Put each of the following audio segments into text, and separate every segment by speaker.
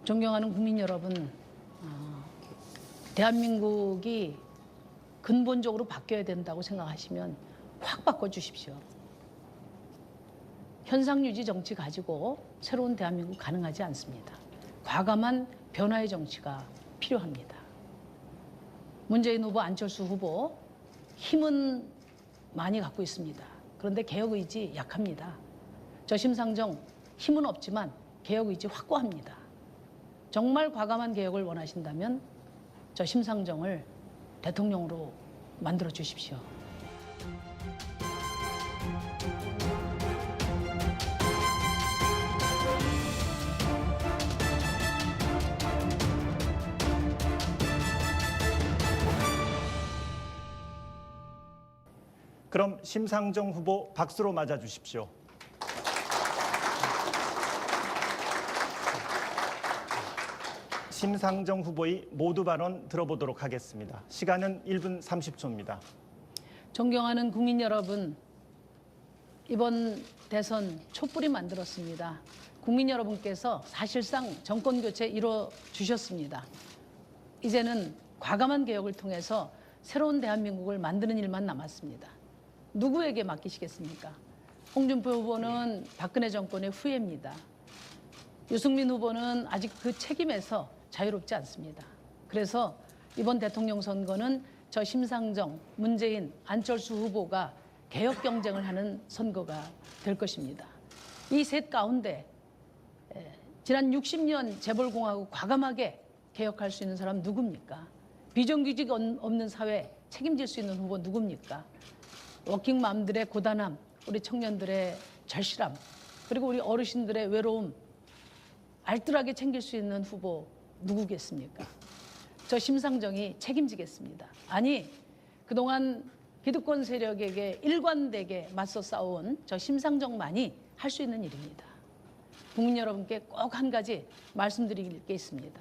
Speaker 1: 존경하는 국민 여러분, 대한민국이 근본적으로 바뀌어야 된다고 생각하시면 확 바꿔주십시오. 현상유지 정치 가지고 새로운 대한민국 가능하지 않습니다. 과감한 변화의 정치가 필요합니다. 문재인 후보, 안철수 후보 힘은 많이 갖고 있습니다. 그런데 개혁 의지 약합니다. 저 심상정 힘은 없지만 개혁 의지 확고합니다. 정말 과감한 개혁을 원하신다면 저 심상정을 대통령으로 만들어 주십시오.
Speaker 2: 그럼 심상정 후보 박수로 맞아 주십시오. 심상정 후보의 모두 발언 들어보도록 하겠습니다. 시간은 1분 30초입니다.
Speaker 1: 존경하는 국민 여러분, 이번 대선 촛불이 만들었습니다. 국민 여러분께서 사실상 정권 교체 이뤄 주셨습니다. 이제는 과감한 개혁을 통해서 새로운 대한민국을 만드는 일만 남았습니다. 누구에게 맡기시겠습니까? 홍준표 후보는 박근혜 정권의 후예입니다. 유승민 후보는 아직 그 책임에서 자유롭지 않습니다. 그래서 이번 대통령 선거는 저 심상정, 문재인, 안철수 후보가 개혁 경쟁을 하는 선거가 될 것입니다. 이 셋 가운데 지난 60년 재벌공화국 과감하게 개혁할 수 있는 사람 누굽니까? 비정규직 없는 사회 책임질 수 있는 후보 누굽니까? 워킹맘들의 고단함, 우리 청년들의 절실함, 그리고 우리 어르신들의 외로움 알뜰하게 챙길 수 있는 후보 누구겠습니까? 저 심상정이 책임지겠습니다. 아니, 그동안 기득권 세력에게 일관되게 맞서 싸운 저 심상정만이 할 수 있는 일입니다. 국민 여러분께 꼭 한 가지 말씀드릴 게 있습니다.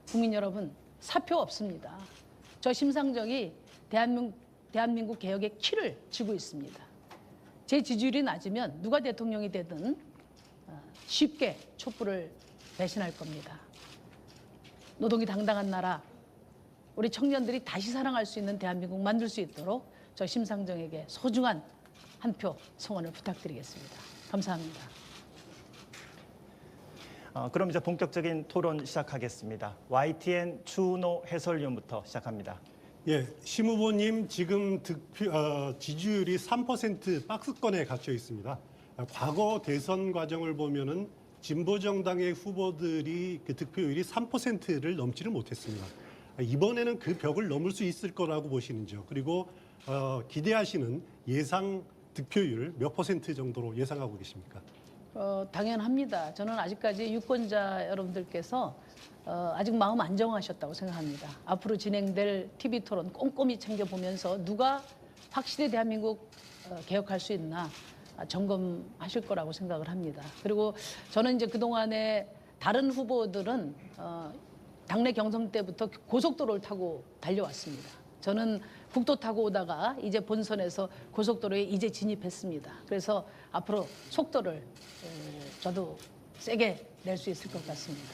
Speaker 1: 국민 여러분, 사표 없습니다. 저 심상정이 대한민국 개혁의 키를 쥐고 있습니다. 제 지지율이 낮으면 누가 대통령이 되든 쉽게 촛불을 배신할 겁니다. 노동이 당당한 나라, 우리 청년들이 다시 사랑할 수 있는 대한민국 만들 수 있도록 저 심상정에게 소중한 한 표 성원을 부탁드리겠습니다. 감사합니다.
Speaker 2: 그럼 이제 본격적인 토론 시작하겠습니다. YTN 추은호 해설위원부터 시작합니다.
Speaker 3: 예, 심 후보님 지금 지지율이 3% 박스권에 갇혀 있습니다. 과거 대선 과정을 보면은 진보 정당의 후보들이 그 득표율이 3%를 넘지를 못했습니다. 이번에는 그 벽을 넘을 수 있을 거라고 보시는지요? 그리고 기대하시는 예상 득표율 몇 % 정도로 예상하고 계십니까?
Speaker 1: 당연합니다. 저는 아직까지 유권자 여러분들께서 아직 마음 안 정하셨다고 생각합니다. 앞으로 진행될 TV 토론 꼼꼼히 챙겨보면서 누가 확실히 대한민국 개혁할 수 있나 점검하실 거라고 생각을 합니다. 그리고 저는 이제 그동안에 다른 후보들은 당내 경선 때부터 고속도로를 타고 달려왔습니다. 저는 국도 타고 오다가 이제 본선에서 고속도로에 이제 진입했습니다. 그래서 앞으로 속도를 저도 세게 낼 수 있을 것 같습니다.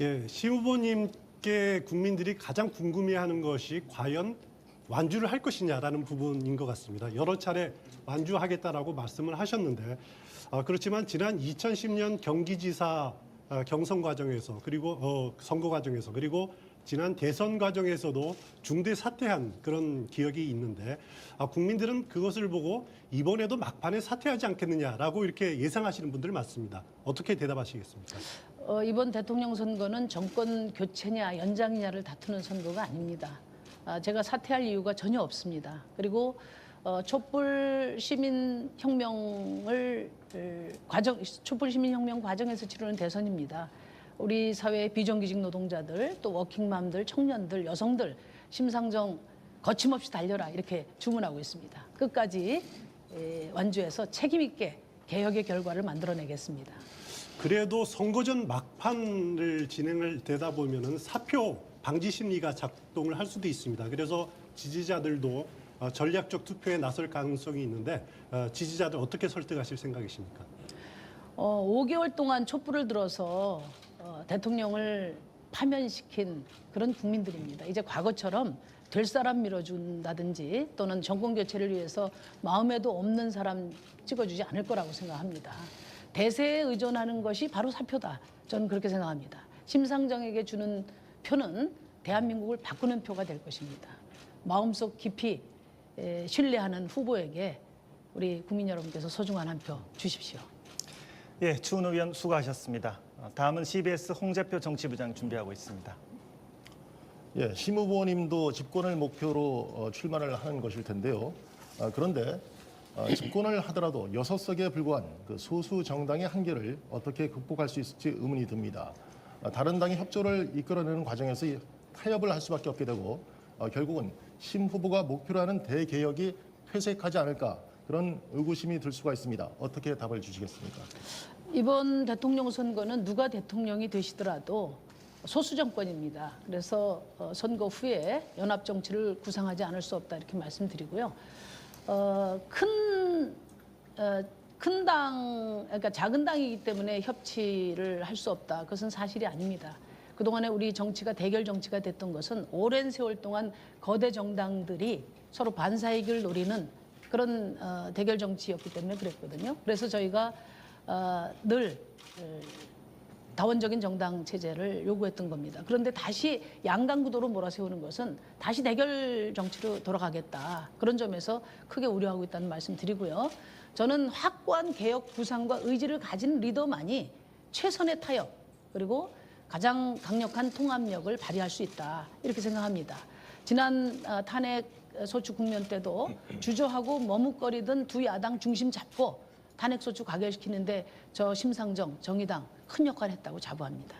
Speaker 3: 예, 심 후보님께 국민들이 가장 궁금해하는 것이 과연 완주를 할 것이냐라는 부분인 것 같습니다. 여러 차례 완주하겠다라고 말씀을 하셨는데 그렇지만 지난 2010년 경기지사 경선 과정에서 그리고 선거 과정에서 그리고 지난 대선 과정에서도 중대 사퇴한 그런 기억이 있는데 국민들은 그것을 보고 이번에도 막판에 사퇴하지 않겠느냐라고 이렇게 예상하시는 분들 많습니다. 어떻게 대답하시겠습니까?
Speaker 1: 이번 대통령 선거는 정권 교체냐 연장이냐를 다투는 선거가 아닙니다. 제가 사퇴할 이유가 전혀 없습니다. 그리고 촛불 시민혁명 과정에서 치르는 대선입니다. 우리 사회의 비정규직 노동자들, 또 워킹맘들, 청년들, 여성들 심상정 거침없이 달려라 이렇게 주문하고 있습니다. 끝까지 완주해서 책임 있게 개혁의 결과를 만들어내겠습니다.
Speaker 3: 그래도 선거 전 막판을 진행을 되다 보면은 사표 방지 심리가 작동을 할 수도 있습니다. 그래서 지지자들도 전략적 투표에 나설 가능성이 있는데 지지자들 어떻게 설득하실 생각이십니까?
Speaker 1: 5개월 동안 촛불을 들어서 대통령을 파면시킨 그런 국민들입니다. 이제 과거처럼 될 사람 밀어준다든지 또는 정권 교체를 위해서 마음에도 없는 사람 찍어주지 않을 거라고 생각합니다. 대세에 의존하는 것이 바로 사표다. 저는 그렇게 생각합니다. 심상정에게 주는 표는 대한민국을 바꾸는 표가 될 것입니다. 마음속 깊이 신뢰하는 후보에게 우리 국민 여러분께서 소중한 한 표 주십시오.
Speaker 2: 예, 추은호 의원 수고하셨습니다. 다음은 CBS 홍재표 정치부장 준비하고 있습니다.
Speaker 4: 예, 심 후보님도 집권을 목표로 출마를 하는 것일 텐데요. 그런데 집권을 하더라도 6석에 불과한 그 소수 정당의 한계를 어떻게 극복할 수 있을지 의문이 듭니다. 다른 당의 협조를 이끌어내는 과정에서 타협을 할 수밖에 없게 되고 결국은 심 후보가 목표로 하는 대개혁이 퇴색하지 않을까 그런 의구심이 들 수가 있습니다. 어떻게 답을 주시겠습니까?
Speaker 1: 이번 대통령 선거는 누가 대통령이 되시더라도 소수 정권입니다. 그래서 선거 후에 연합 정치를 구상하지 않을 수 없다 이렇게 말씀드리고요. 큰 당, 그러니까 작은 당이기 때문에 협치를 할 수 없다. 그것은 사실이 아닙니다. 그동안에 우리 정치가 대결 정치가 됐던 것은 오랜 세월 동안 거대 정당들이 서로 반사이익을 노리는 그런 대결 정치였기 때문에 그랬거든요. 그래서 저희가 늘 다원적인 정당 체제를 요구했던 겁니다. 그런데 다시 양강 구도로 몰아세우는 것은 다시 대결 정치로 돌아가겠다. 그런 점에서 크게 우려하고 있다는 말씀 드리고요. 저는 확고한 개혁 구상과 의지를 가진 리더만이 최선의 타협 그리고 가장 강력한 통합력을 발휘할 수 있다. 이렇게 생각합니다. 지난 탄핵 소추 국면 때도 주저하고 머뭇거리던 두 야당 중심 잡고 탄핵소추 가결시키는데 저 심상정, 정의당 큰 역할을 했다고 자부합니다.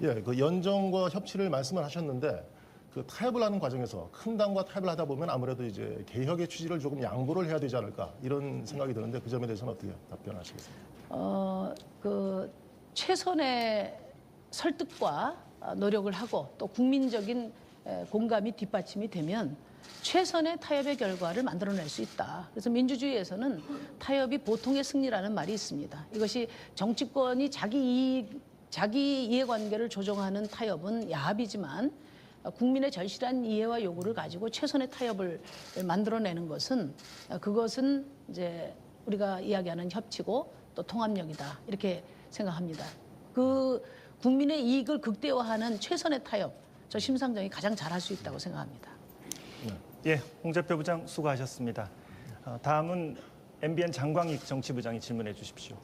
Speaker 4: 예, 그 연정과 협치를 말씀을 하셨는데 그 타협을 하는 과정에서 큰 당과 타협을 하다 보면 아무래도 이제 개혁의 취지를 조금 양보를 해야 되지 않을까 이런 생각이 드는데 그 점에 대해서는 어떻게 답변하시겠습니까?
Speaker 1: 그 최선의 설득과 노력을 하고 또 국민적인 공감이 뒷받침이 되면 최선의 타협의 결과를 만들어낼 수 있다. 그래서 민주주의에서는 타협이 보통의 승리라는 말이 있습니다. 이것이 정치권이 자기 이해관계를 조정하는 타협은 야합이지만 국민의 절실한 이해와 요구를 가지고 최선의 타협을 만들어내는 것은 그것은 이제 우리가 이야기하는 협치고 또 통합력이다. 이렇게 생각합니다. 그 국민의 이익을 극대화하는 최선의 타협, 저 심상정이 가장 잘할 수 있다고 생각합니다.
Speaker 2: 예, 홍재표 부장 수고하셨습니다. 다음은 MBN 장광익 정치부장이 질문해 주십시오.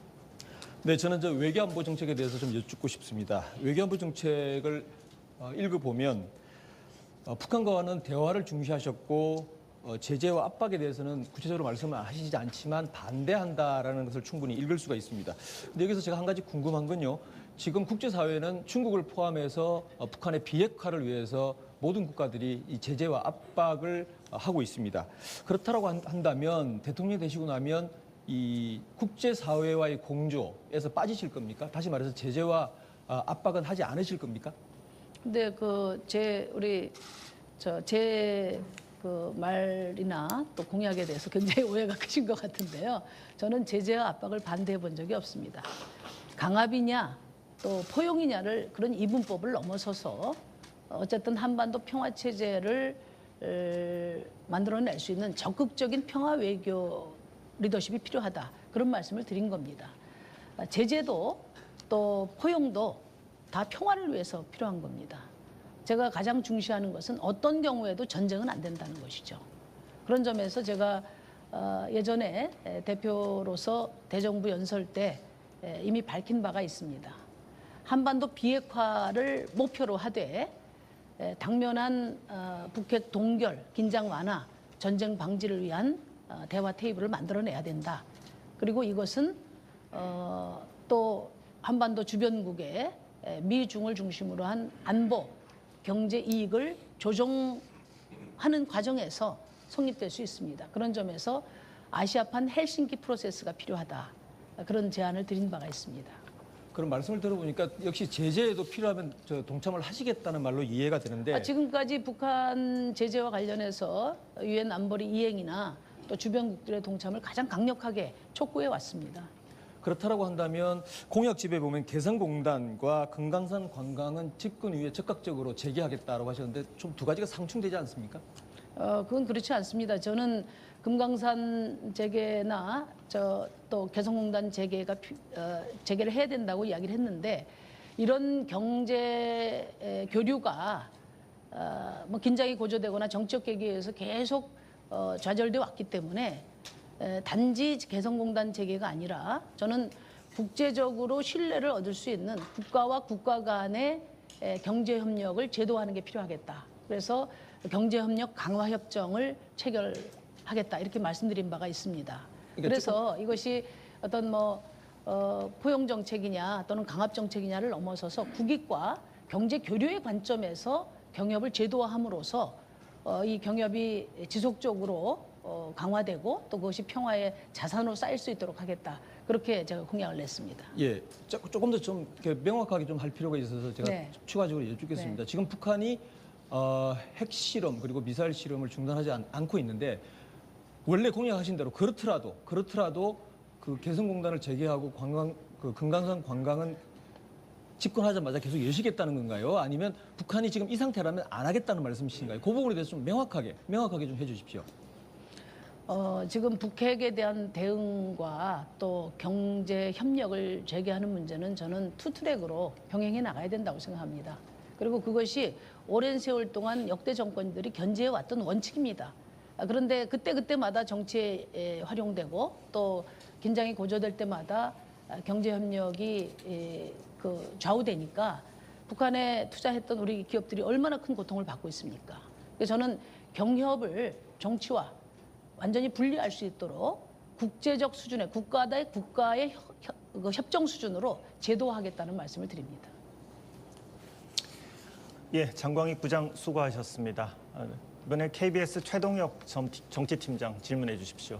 Speaker 5: 네, 저는 저 외교안보 정책에 대해서 좀 여쭙고 싶습니다. 외교안보 정책을 읽어보면 북한과는 대화를 중시하셨고 제재와 압박에 대해서는 구체적으로 말씀을 하시지 않지만 반대한다라는 것을 충분히 읽을 수가 있습니다. 근데 여기서 제가 한 가지 궁금한 건요. 지금 국제사회는 중국을 포함해서 북한의 비핵화를 위해서 모든 국가들이 이 제재와 압박을 하고 있습니다. 그렇다고 한다면 대통령이 되시고 나면 이 국제사회와의 공조에서 빠지실 겁니까? 다시 말해서 제재와 압박은 하지 않으실 겁니까?
Speaker 1: 근데 제 말이나 또 공약에 대해서 굉장히 오해가 크신 것 같은데요. 저는 제재와 압박을 반대해 본 적이 없습니다. 강압이냐 또 포용이냐를 그런 이분법을 넘어서서 어쨌든 한반도 평화 체제를 만들어낼 수 있는 적극적인 평화 외교 리더십이 필요하다. 그런 말씀을 드린 겁니다. 제재도 또 포용도 다 평화를 위해서 필요한 겁니다. 제가 가장 중시하는 것은 어떤 경우에도 전쟁은 안 된다는 것이죠. 그런 점에서 제가 예전에 대표로서 대정부 연설 때 이미 밝힌 바가 있습니다. 한반도 비핵화를 목표로 하되 당면한 북핵 동결, 긴장 완화, 전쟁 방지를 위한 대화 테이블을 만들어내야 된다. 그리고 이것은 또 한반도 주변국의 미중을 중심으로 한 안보, 경제 이익을 조정하는 과정에서 성립될 수 있습니다. 그런 점에서 아시아판 헬싱키 프로세스가 필요하다. 그런 제안을 드린 바가 있습니다.
Speaker 5: 그런 말씀을 들어보니까 역시 제재에도 필요하면 동참을 하시겠다는 말로 이해가 되는데
Speaker 1: 지금까지 북한 제재와 관련해서 유엔 안보리 이행이나 또 주변국들의 동참을 가장 강력하게 촉구해 왔습니다.
Speaker 5: 그렇다라고 한다면 공약집에 보면 개성공단과 금강산 관광은 집권 이후에 적극적으로 재개하겠다라고 하셨는데 좀 두 가지가 상충되지 않습니까?
Speaker 1: 그건 그렇지 않습니다. 저는 금강산 재개나 또 개성공단 재개를 해야 된다고 이야기를 했는데 이런 경제 교류가 뭐 긴장이 고조되거나 정치적 계기에 의해서 계속 좌절돼 왔기 때문에 단지 개성공단 재개가 아니라 저는 국제적으로 신뢰를 얻을 수 있는 국가와 국가 간의 경제 협력을 제도화하는 게 필요하겠다. 그래서 경제협력 강화협정을 체결하겠다 이렇게 말씀드린 바가 있습니다. 그래서 이것이 어떤 포용 정책이냐 또는 강압 정책이냐를 넘어서서 국익과 경제 교류의 관점에서 경협을 제도화함으로써 이 경협이 지속적으로 강화되고 또 그것이 평화의 자산으로 쌓일 수 있도록 하겠다. 그렇게 제가 공약을 냈습니다.
Speaker 5: 예, 조금 더 좀 명확하게 좀 할 필요가 있어서 제가
Speaker 1: 네.
Speaker 5: 추가적으로 여쭙겠습니다.
Speaker 1: 네.
Speaker 5: 지금 북한이 핵실험 그리고 미사일 실험을 중단하지 않고 있는데 원래 공약하신 대로 그렇더라도 그 개성공단을 재개하고 그 금강산 관광은 집권하자마자 계속 여시겠다는 건가요? 아니면 북한이 지금 이 상태라면 안 하겠다는 말씀이신가요? 그 부분에 대해서 좀 명확하게 좀 해주십시오.
Speaker 1: 지금 북핵에 대한 대응과 또 경제 협력을 재개하는 문제는 저는 투트랙으로 병행해 나가야 된다고 생각합니다. 그리고 그것이 오랜 세월 동안 역대 정권들이 견지해 왔던 원칙입니다. 그런데 그때마다 정치에 활용되고 또 긴장이 고조될 때마다 경제 협력이 좌우되니까 북한에 투자했던 우리 기업들이 얼마나 큰 고통을 받고 있습니까? 그래서 저는 경협을 정치와 완전히 분리할 수 있도록 국제적 수준의 국가 대 국가의 협정 수준으로 제도화하겠다는 말씀을 드립니다.
Speaker 2: 예, 장광익 부장 수고하셨습니다. 이번에 KBS 최동혁 정치팀장 질문해 주십시오.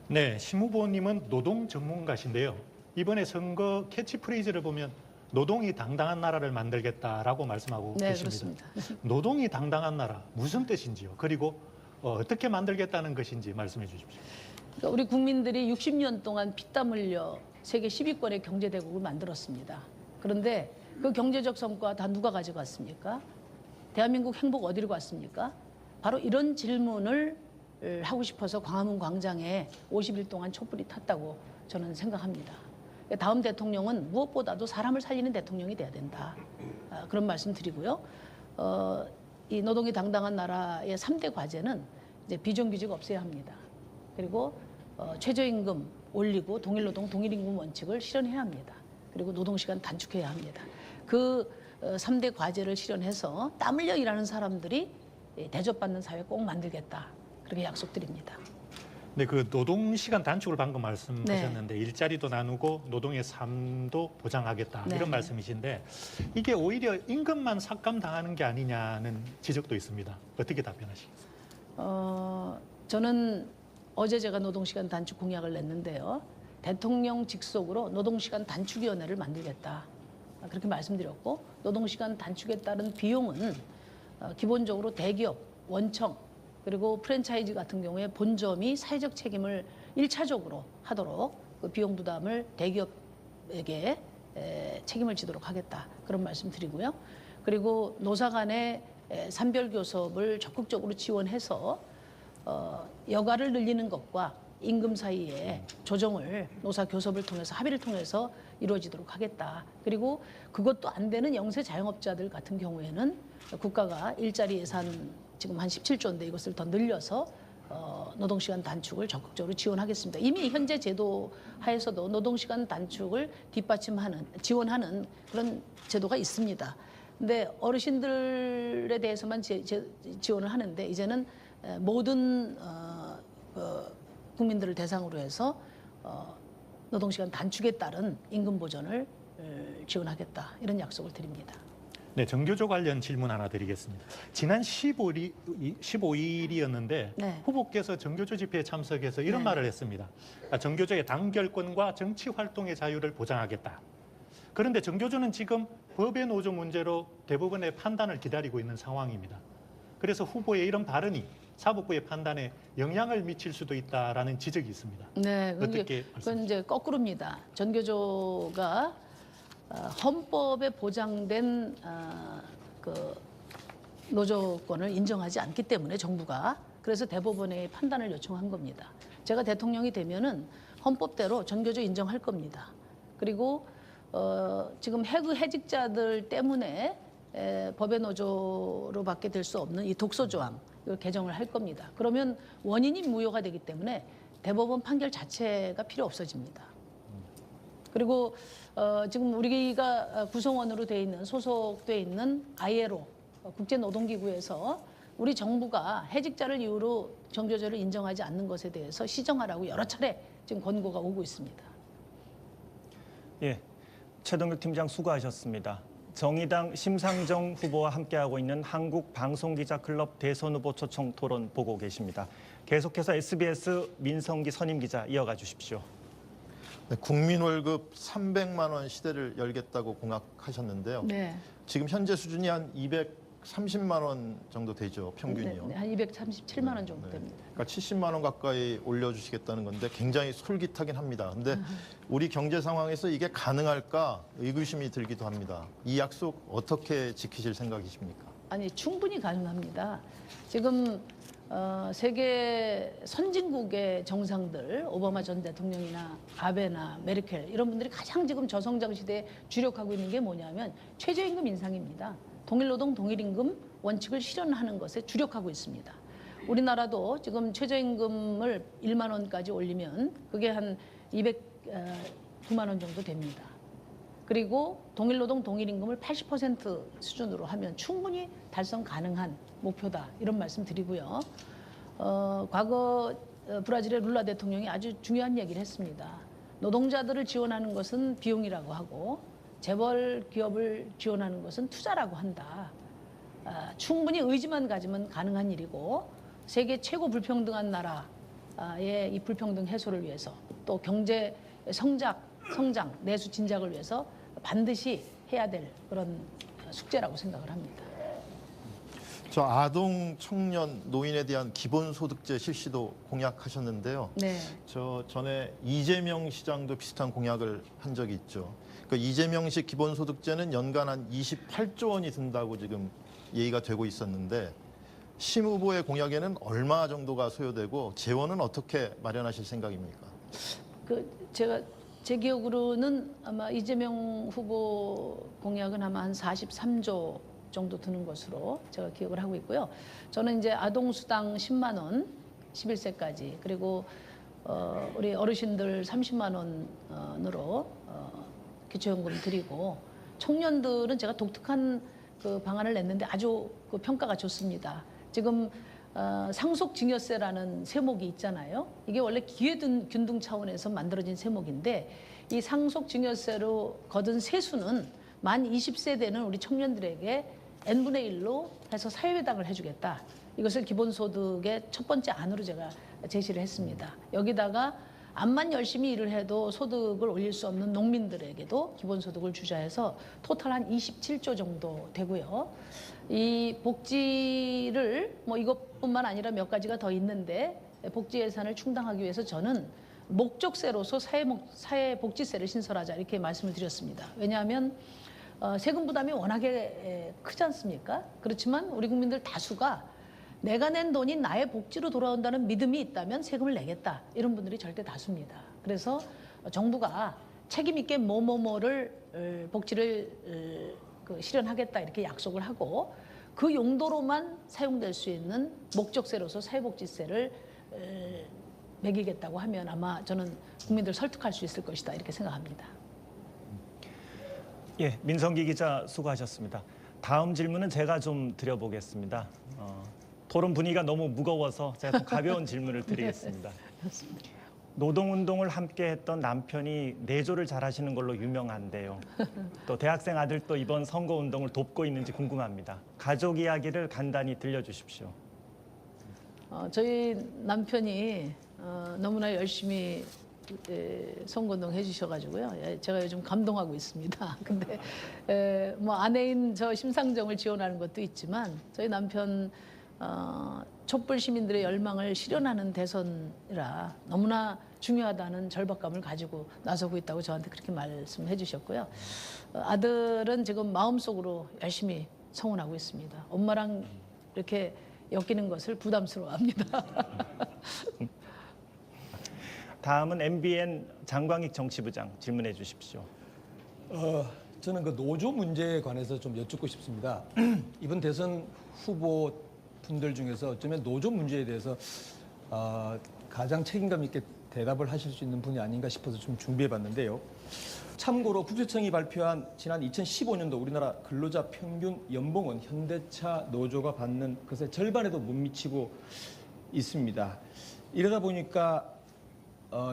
Speaker 6: 네, 심 후보님은 노동 전문가신데요. 이번에 선거 캐치프레이즈를 보면 노동이 당당한 나라를 만들겠다라고 말씀하고
Speaker 1: 네,
Speaker 6: 계십니다.
Speaker 1: 그렇습니다.
Speaker 6: 노동이 당당한 나라 무슨 뜻인지요? 그리고 어떻게 만들겠다는 것인지 말씀해 주십시오.
Speaker 1: 그러니까 우리 국민들이 60년 동안 피땀 흘려 세계 10위권의 경제대국을 만들었습니다. 그런데 그 경제적 성과 다 누가 가져갔습니까? 대한민국 행복 어디로 갔습니까? 바로 이런 질문을 하고 싶어서 광화문 광장에 50일 동안 촛불이 탔다고 저는 생각합니다. 다음 대통령은 무엇보다도 사람을 살리는 대통령이 돼야 된다. 그런 말씀 드리고요. 이 노동이 당당한 나라의 3대 과제는 이제 비정규직 없애야 합니다. 그리고 최저임금 올리고 동일노동 동일임금 원칙을 실현해야 합니다. 그리고 노동시간 단축해야 합니다. 그 3대 과제를 실현해서 땀 흘려 일하는 사람들이 대접받는 사회 꼭 만들겠다. 그렇게 약속드립니다.
Speaker 6: 네, 그 노동 시간 단축을 방금 말씀하셨는데 일자리도 나누고 노동의 삶도 보장하겠다
Speaker 1: 네.
Speaker 6: 이런 말씀이신데 이게 오히려 임금만 삭감당하는 게 아니냐는 지적도 있습니다. 어떻게 답변하시겠어요?
Speaker 1: 저는 어제 제가 노동시간 단축 공약을 냈는데요. 대통령 직속으로 노동시간 단축위원회를 만들겠다. 그렇게 말씀드렸고 노동시간 단축에 따른 비용은 기본적으로 대기업, 원청 그리고 프랜차이즈 같은 경우에 본점이 사회적 책임을 1차적으로 하도록 그 비용 부담을 대기업에게 책임을 지도록 하겠다. 그런 말씀 드리고요. 그리고 노사 간의 산별교섭을 적극적으로 지원해서 여가를 늘리는 것과 임금 사이에 조정을 노사 교섭을 통해서 합의를 통해서 이루어지도록 하겠다. 그리고 그것도 안 되는 영세 자영업자들 같은 경우에는 국가가 일자리 예산 지금 한 17조인데 이것을 더 늘려서 노동시간 단축을 적극적으로 지원하겠습니다. 이미 현재 제도 하에서도 노동시간 단축을 지원하는 그런 제도가 있습니다. 근데 어르신들에 대해서만 지원을 하는데 이제는 모든 국민들을 대상으로 해서 노동시간 단축에 따른 임금 보전을 지원하겠다. 이런 약속을 드립니다.
Speaker 6: 네, 정교조 관련 질문 하나 드리겠습니다. 지난 15일이었는데
Speaker 1: 네.
Speaker 6: 후보께서 정교조 집회에 참석해서 이런
Speaker 1: 네.
Speaker 6: 말을 했습니다. 정교조의 당결권과 정치 활동의 자유를 보장하겠다. 그런데 정교조는 지금 법의 노조 문제로 대법원의 판단을 기다리고 있는 상황입니다. 그래서 후보의 이런 발언이 사법부의 판단에 영향을 미칠 수도 있다라는 지적이 있습니다.
Speaker 1: 네,
Speaker 6: 어떻게
Speaker 1: 그건 이제 거꾸로입니다. 전교조가 헌법에 보장된 그 노조권을 인정하지 않기 때문에 정부가 그래서 대법원에 판단을 요청한 겁니다. 제가 대통령이 되면은 헌법대로 전교조 인정할 겁니다. 그리고 지금 해직자들 때문에 법의 노조로 밖에 될 수 없는 이 독소조항 이걸 개정을 할 겁니다. 그러면 원인이 무효가 되기 때문에 대법원 판결 자체가 필요 없어집니다. 그리고 지금 우리가 구성원으로 돼 있는 소속돼 있는 ILO 국제노동기구에서 우리 정부가 해직자를 이유로 전교조를 인정하지 않는 것에 대해서 시정하라고 여러 차례 지금 권고가 오고 있습니다.
Speaker 2: 예, 최동혁 팀장 수고하셨습니다. 정의당 심상정 후보와 함께하고 있는 한국방송기자클럽 대선 후보 초청 토론 보고 계십니다. 계속해서 SBS 민성기 선임 기자 이어가 주십시오.
Speaker 7: 네, 국민 월급 300만 원 시대를 열겠다고 공약하셨는데요.
Speaker 1: 네.
Speaker 7: 지금 현재 수준이 한 230만 원 정도 되죠, 평균이요.
Speaker 1: 네, 한 237만 원 정도 됩니다.
Speaker 7: 그러니까 70만 원 가까이 올려주시겠다는 건데 굉장히 솔깃하긴 합니다. 근데 우리 경제 상황에서 이게 가능할까 의구심이 들기도 합니다. 이 약속 어떻게 지키실 생각이십니까?
Speaker 1: 아니 충분히 가능합니다. 지금 세계 선진국의 정상들 오바마 전 대통령이나 아베나 메르켈 이런 분들이 가장 지금 저성장 시대에 주력하고 있는 게 뭐냐면 최저임금 인상입니다. 동일노동 동일임금 원칙을 실현하는 것에 주력하고 있습니다. 우리나라도 지금 최저임금을 1만 원까지 올리면 그게 한 209만 원 정도 됩니다. 그리고 동일노동 동일임금을 80% 수준으로 하면 충분히 달성 가능한 목표다 이런 말씀 드리고요. 과거 브라질의 룰라 대통령이 아주 중요한 얘기를 했습니다. 노동자들을 지원하는 것은 비용이라고 하고 재벌 기업을 지원하는 것은 투자라고 한다. 충분히 의지만 가지면 가능한 일이고 세계 최고 불평등한 나라의 이 불평등 해소를 위해서 또 경제 성장, 내수 진작을 위해서 반드시 해야 될 그런 숙제라고 생각을 합니다.
Speaker 7: 저 아동, 청년, 노인에 대한 기본소득제 실시도 공약하셨는데요.
Speaker 1: 네.
Speaker 7: 저 전에 이재명 시장도 비슷한 공약을 한 적이 있죠. 그 이재명식 기본소득제는 연간 한 28조 원이 든다고 지금 얘기가 되고 있었는데 심 후보의 공약에는 얼마 정도가 소요되고 재원은 어떻게 마련하실 생각입니까?
Speaker 1: 제가 제 기억으로는 아마 이재명 후보 공약은 아마 한 43조 정도 드는 것으로 제가 기억을 하고 있고요. 저는 이제 아동수당 10만 원, 11세까지 그리고 우리 어르신들 30만 원으로 기초연금 드리고 청년들은 제가 독특한 그 방안을 냈는데 아주 그 평가가 좋습니다. 지금 상속증여세라는 세목이 있잖아요. 이게 원래 기회균등 차원에서 만들어진 세목인데 이 상속증여세로 거둔 세수는 만 20세 되는 우리 청년들에게 n분의 1로 해서 사회배당을 해주겠다. 이것을 기본소득의 첫 번째 안으로 제가 제시를 했습니다. 여기다가 암만 열심히 일을 해도 소득을 올릴 수 없는 농민들에게도 기본소득을 주자 해서 토탈 한 27조 정도 되고요. 이 복지를 뭐 이것뿐만 아니라 몇 가지가 더 있는데 복지 예산을 충당하기 위해서 저는 목적세로서 사회복지세를 신설하자 이렇게 말씀을 드렸습니다. 왜냐하면 세금 부담이 워낙에 크지 않습니까? 그렇지만 우리 국민들 다수가 내가 낸 돈이 나의 복지로 돌아온다는 믿음이 있다면 세금을 내겠다. 이런 분들이 절대 다수입니다. 그래서 정부가 책임 있게 뭐뭐뭐를 복지를 실현하겠다 이렇게 약속을 하고 그 용도로만 사용될 수 있는 목적세로서 사회복지세를 매기겠다고 하면 아마 저는 국민들 설득할 수 있을 것이다 이렇게 생각합니다.
Speaker 2: 예, 민성기 기자 수고하셨습니다. 다음 질문은 제가 좀 드려보겠습니다. 토론 분위기가 너무 무거워서 제가 좀 가벼운 질문을 드리겠습니다. 노동운동을 함께 했던 남편이 내조를 잘하시는 걸로 유명한데요. 또 대학생 아들도 이번 선거운동을 돕고 있는지 궁금합니다. 가족 이야기를 간단히 들려주십시오.
Speaker 1: 저희 남편이 너무나 열심히 선거운동 해주셔가지고요. 제가 요즘 감동하고 있습니다. 근데 뭐 아내인 저 심상정을 지원하는 것도 있지만 저희 남편 촛불 시민들의 열망을 실현하는 대선이라 너무나 중요하다는 절박감을 가지고 나서고 있다고 저한테 그렇게 말씀해 주셨고요. 아들은 지금 마음속으로 열심히 성원하고 있습니다. 엄마랑 이렇게 엮이는 것을 부담스러워합니다.
Speaker 2: 다음은 MBN 장광익 정치부장 질문해 주십시오.
Speaker 5: 저는 그 노조 문제에 관해서 좀 여쭙고 싶습니다. 이번 대선 후보 분들 중에서 어쩌면 노조 문제에 대해서 가장 책임감 있게 대답을 하실 수 있는 분이 아닌가 싶어서 좀 준비해봤는데요. 참고로 국세청이 발표한 지난 2015년도 우리나라 근로자 평균 연봉은 현대차 노조가 받는 것의 절반에도 못 미치고 있습니다. 이러다 보니까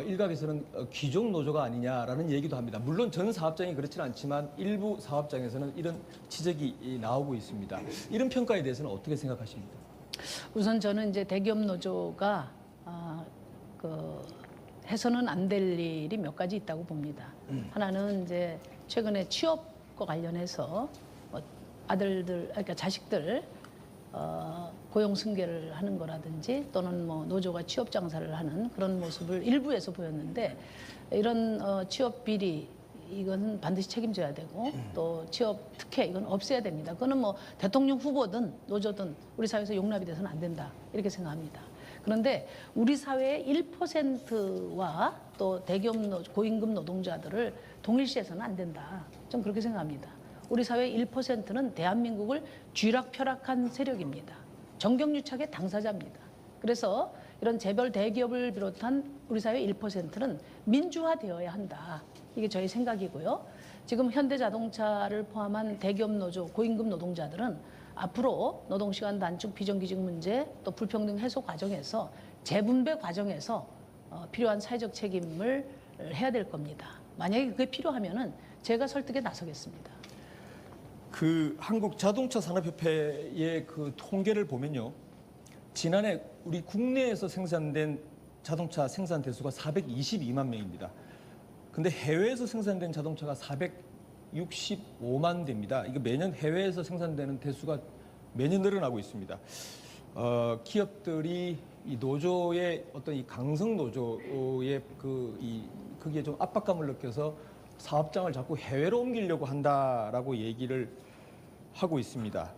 Speaker 5: 일각에서는 귀족 노조가 아니냐라는 얘기도 합니다. 물론 전 사업장이 그렇지는 않지만 일부 사업장에서는 이런 지적이 나오고 있습니다. 이런 평가에 대해서는 어떻게 생각하십니까?
Speaker 1: 우선 저는 이제 대기업 노조가 해서는 안 될 일이 몇 가지 있다고 봅니다. 하나는 이제 최근에 취업과 관련해서 아들들, 그러니까 자식들 고용 승계를 하는 거라든지 또는 뭐 노조가 취업 장사를 하는 그런 모습을 일부에서 보였는데 이런 취업 비리 이건 반드시 책임져야 되고 또 취업 특혜 이건 없애야 됩니다. 그거는 뭐 대통령 후보든 노조든 우리 사회에서 용납이 돼서는 안 된다 이렇게 생각합니다. 그런데 우리 사회의 1%와 또 대기업 고임금 노동자들을 동일시해서는 안 된다. 좀 그렇게 생각합니다. 우리 사회의 1%는 대한민국을 쥐락펴락한 세력입니다. 정경유착의 당사자입니다. 그래서 이런 재벌 대기업을 비롯한 우리 사회 1%는 민주화되어야 한다. 이게 저희 생각이고요. 지금 현대자동차를 포함한 대기업 노조, 고임금 노동자들은 앞으로 노동시간 단축, 비정규직 문제, 또 불평등 해소 과정에서 재분배 과정에서 필요한 사회적 책임을 해야 될 겁니다. 만약에 그게 필요하면은 제가 설득에 나서겠습니다.
Speaker 5: 그 한국자동차산업협회의 그 통계를 보면요. 지난해 우리 국내에서 생산된 자동차 생산 대수가 422만 명입니다. 근데 해외에서 생산된 자동차가 465만 대입니다. 이거 매년 해외에서 생산되는 대수가 매년 늘어나고 있습니다. 기업들이 이 노조의 어떤 이 강성 노조의 그게 좀 압박감을 느껴서 사업장을 자꾸 해외로 옮기려고 한다라고 얘기를 하고 있습니다.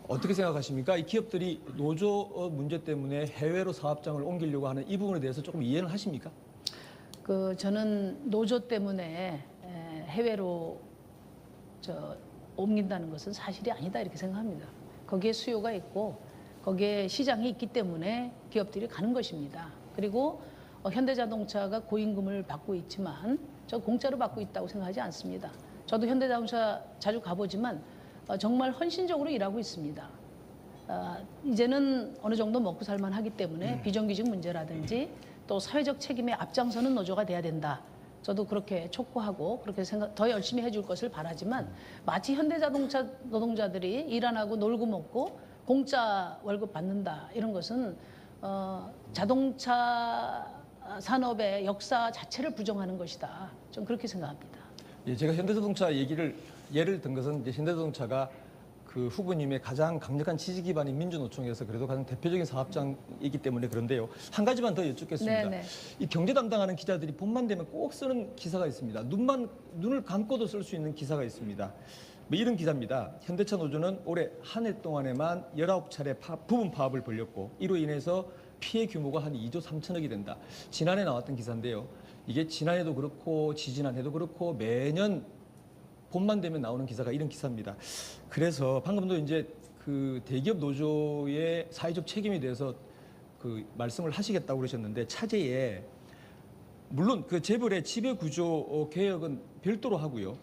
Speaker 5: 어떻게 생각하십니까? 이 기업들이 노조 문제 때문에 해외로 사업장을 옮기려고 하는 이 부분에 대해서 조금 이해는 하십니까?
Speaker 1: 저는 노조 때문에 해외로 옮긴다는 것은 사실이 아니다 이렇게 생각합니다. 거기에 수요가 있고 거기에 시장이 있기 때문에 기업들이 가는 것입니다. 그리고 현대자동차가 고임금을 받고 있지만 저 공짜로 받고 있다고 생각하지 않습니다. 저도 현대자동차 자주 가보지만 정말 헌신적으로 일하고 있습니다. 이제는 어느 정도 먹고 살만 하기 때문에 비정규직 문제라든지 또 사회적 책임에 앞장서는 노조가 돼야 된다. 저도 그렇게 촉구하고 그렇게 더 열심히 해줄 것을 바라지만 마치 현대자동차 노동자들이 일 안 하고 놀고 먹고 공짜 월급 받는다 이런 것은 자동차 산업의 역사 자체를 부정하는 것이다. 좀 그렇게 생각합니다.
Speaker 5: 예, 제가 현대자동차 예를 든 것은 이제 현대자동차가 그 후보님의 가장 강력한 지지 기반인 민주노총에서 그래도 가장 대표적인 사업장이기 때문에 그런데요. 한 가지만 더 여쭙겠습니다.
Speaker 1: 네네.
Speaker 5: 이 경제 담당하는 기자들이 봄만 되면 꼭 쓰는 기사가 있습니다. 눈을 감고도 쓸 수 있는 기사가 있습니다. 뭐 이런 기사입니다. 현대차 노조는 올해 한 해 동안에만 19차례 부분 파업을 벌였고 이로 인해서 피해 규모가 한 2조 3천억이 된다. 지난해 나왔던 기사인데요. 이게 지난해도 그렇고 지지난해도 그렇고 매년 봄만 되면 나오는 기사가 이런 기사입니다. 그래서 방금도 이제 그 대기업 노조의 사회적 책임에 대해서 그 말씀을 하시겠다고 그러셨는데 차제에 물론 그 재벌의 지배 구조 개혁은 별도로 하고요.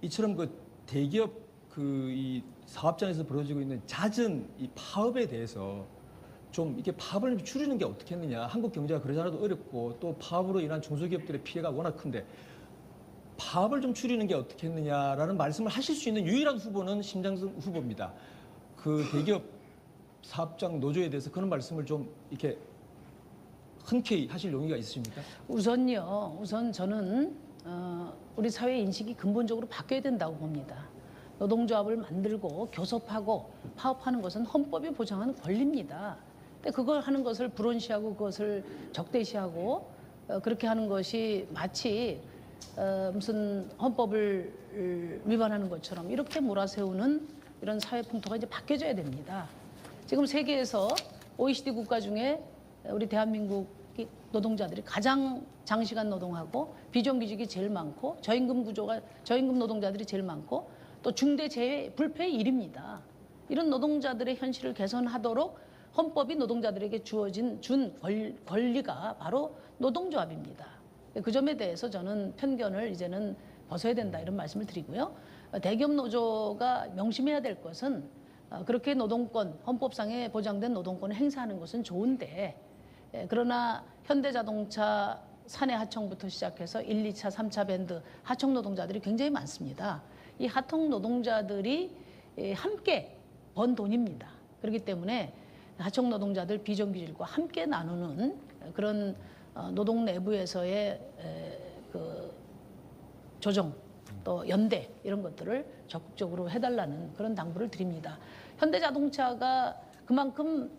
Speaker 5: 이처럼 그 대기업 이 사업장에서 벌어지고 있는 잦은 이 파업에 대해서 좀 이렇게 파업을 줄이는 게 어떻겠느냐. 한국 경제가 그러지 않아도 어렵고 또 파업으로 인한 중소기업들의 피해가 워낙 큰데 파업을 좀 줄이는 게 어떻겠느냐라는 말씀을 하실 수 있는 유일한 후보는 심장선 후보입니다. 그 대기업 사업장 노조에 대해서 그런 말씀을 좀 이렇게 흔쾌히 하실 용의가 있으십니까? 우선
Speaker 1: 저는 우리 사회 인식이 근본적으로 바뀌어야 된다고 봅니다. 노동조합을 만들고 교섭하고 파업하는 것은 헌법이 보장하는 권리입니다. 근데 그걸 하는 것을 불온시하고 그것을 적대시하고 그렇게 하는 것이 마치 무슨 헌법을 위반하는 것처럼 이렇게 몰아세우는 이런 사회 풍토가 이제 바뀌어져야 됩니다. 지금 세계에서 OECD 국가 중에 우리 대한민국 노동자들이 가장 장시간 노동하고 비정규직이 제일 많고 저임금 노동자들이 제일 많고 또 중대 재해 불패의 일입니다. 이런 노동자들의 현실을 개선하도록 헌법이 노동자들에게 준 권리가 바로 노동조합입니다. 그 점에 대해서 저는 편견을 이제는 벗어야 된다 이런 말씀을 드리고요. 대기업 노조가 명심해야 될 것은 그렇게 노동권, 헌법상에 보장된 노동권을 행사하는 것은 좋은데 그러나 현대자동차 사내 하청부터 시작해서 1, 2차, 3차 밴드 하청 노동자들이 굉장히 많습니다. 이 하청 노동자들이 함께 번 돈입니다. 그렇기 때문에 하청 노동자들 비정규직과 함께 나누는 그런 노동 내부에서의 그 조정 또 연대 이런 것들을 적극적으로 해달라는 그런 당부를 드립니다. 현대자동차가 그만큼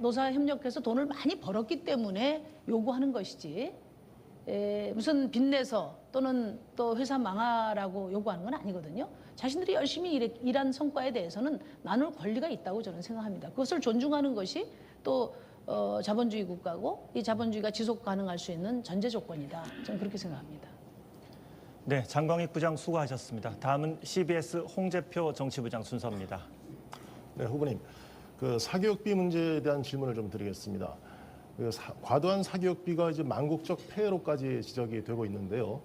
Speaker 1: 노사 협력해서 돈을 많이 벌었기 때문에 요구하는 것이지 무슨 빚내서 또는 또 회사 망하라고 요구하는 건 아니거든요. 자신들이 열심히 일한 성과에 대해서는 나눌 권리가 있다고 저는 생각합니다. 그것을 존중하는 것이 또 자본주의 국가고 이 자본주의가 지속 가능할 수 있는 전제 조건이다. 저는 그렇게 생각합니다.
Speaker 2: 네, 장광익 부장 수고하셨습니다. 다음은 CBS 홍재표 정치부장 순서입니다.
Speaker 4: 네, 후보님. 그 사교육비 문제에 대한 질문을 좀 드리겠습니다. 과도한 사교육비가 이제 망국적 폐해로까지 지적이 되고 있는데요.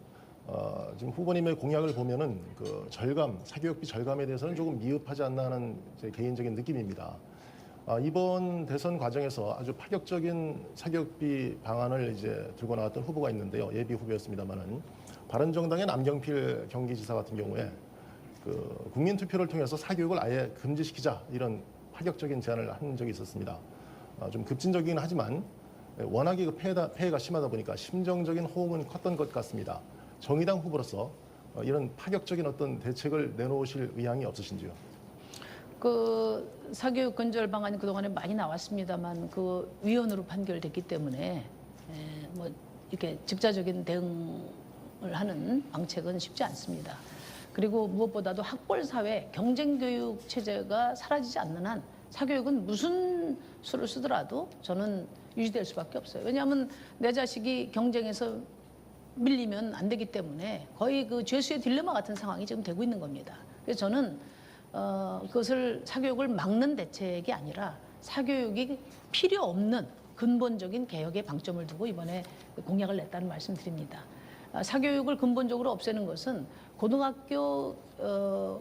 Speaker 4: 지금 후보님의 공약을 보면은 그 사교육비 절감에 대해서는 조금 미흡하지 않나 하는 제 개인적인 느낌입니다. 이번 대선 과정에서 아주 파격적인 사교육비 방안을 이제 들고 나왔던 후보가 있는데요. 예비 후보였습니다만은 바른정당의 남경필 경기지사 같은 경우에 그 국민 투표를 통해서 사교육을 아예 금지시키자 이런 파격적인 제안을 한 적이 있었습니다. 좀 급진적이긴 하지만 워낙에 그 폐해가 심하다 보니까 심정적인 호응은 컸던 것 같습니다. 정의당 후보로서 이런 파격적인 어떤 대책을 내놓으실 의향이 없으신지요?
Speaker 1: 그 사교육 근절 방안이 그동안에 많이 나왔습니다만 그 위헌으로 판결됐기 때문에 뭐 이렇게 즉자적인 대응을 하는 방책은 쉽지 않습니다. 그리고 무엇보다도 학벌 사회, 경쟁 교육 체제가 사라지지 않는 한 사교육은 무슨 수를 쓰더라도 저는 유지될 수밖에 없어요. 왜냐하면 내 자식이 경쟁에서 밀리면 안 되기 때문에 거의 그 죄수의 딜레마 같은 상황이 지금 되고 있는 겁니다. 그래서 저는 그것을 사교육을 막는 대책이 아니라 사교육이 필요 없는 근본적인 개혁에 방점을 두고 이번에 공약을 냈다는 말씀드립니다. 사교육을 근본적으로 없애는 것은 고등학교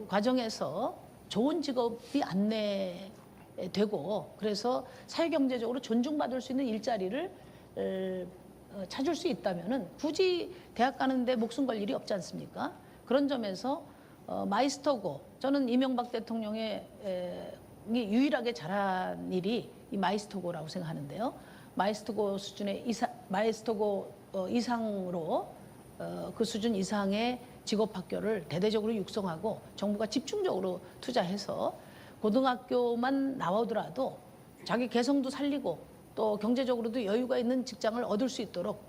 Speaker 1: 과정에서 좋은 직업이 안내되고 그래서 사회경제적으로 존중받을 수 있는 일자리를 찾을 수 있다면은 굳이 대학 가는데 목숨 걸 일이 없지 않습니까? 그런 점에서 마이스터고 저는 이명박 대통령의 유일하게 잘한 일이 이 마이스터고라고 생각하는데요. 마이스터고 수준의 마이스터고 이상으로 그 수준 이상의 직업학교를 대대적으로 육성하고 정부가 집중적으로 투자해서 고등학교만 나오더라도 자기 개성도 살리고 또 경제적으로도 여유가 있는 직장을 얻을 수 있도록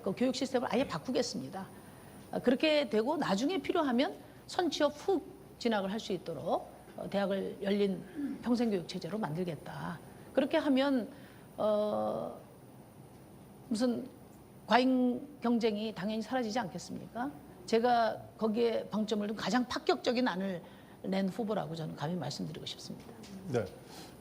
Speaker 1: 그 교육 시스템을 아예 바꾸겠습니다. 그렇게 되고 나중에 필요하면 선취업 후 진학을 할 수 있도록 대학을 열린 평생교육 체제로 만들겠다. 그렇게 하면 무슨 과잉 경쟁이 당연히 사라지지 않겠습니까? 제가 거기에 방점을 둔 가장 파격적인 안을 낸 후보라고 저는 감히 말씀드리고 싶습니다.
Speaker 4: 네.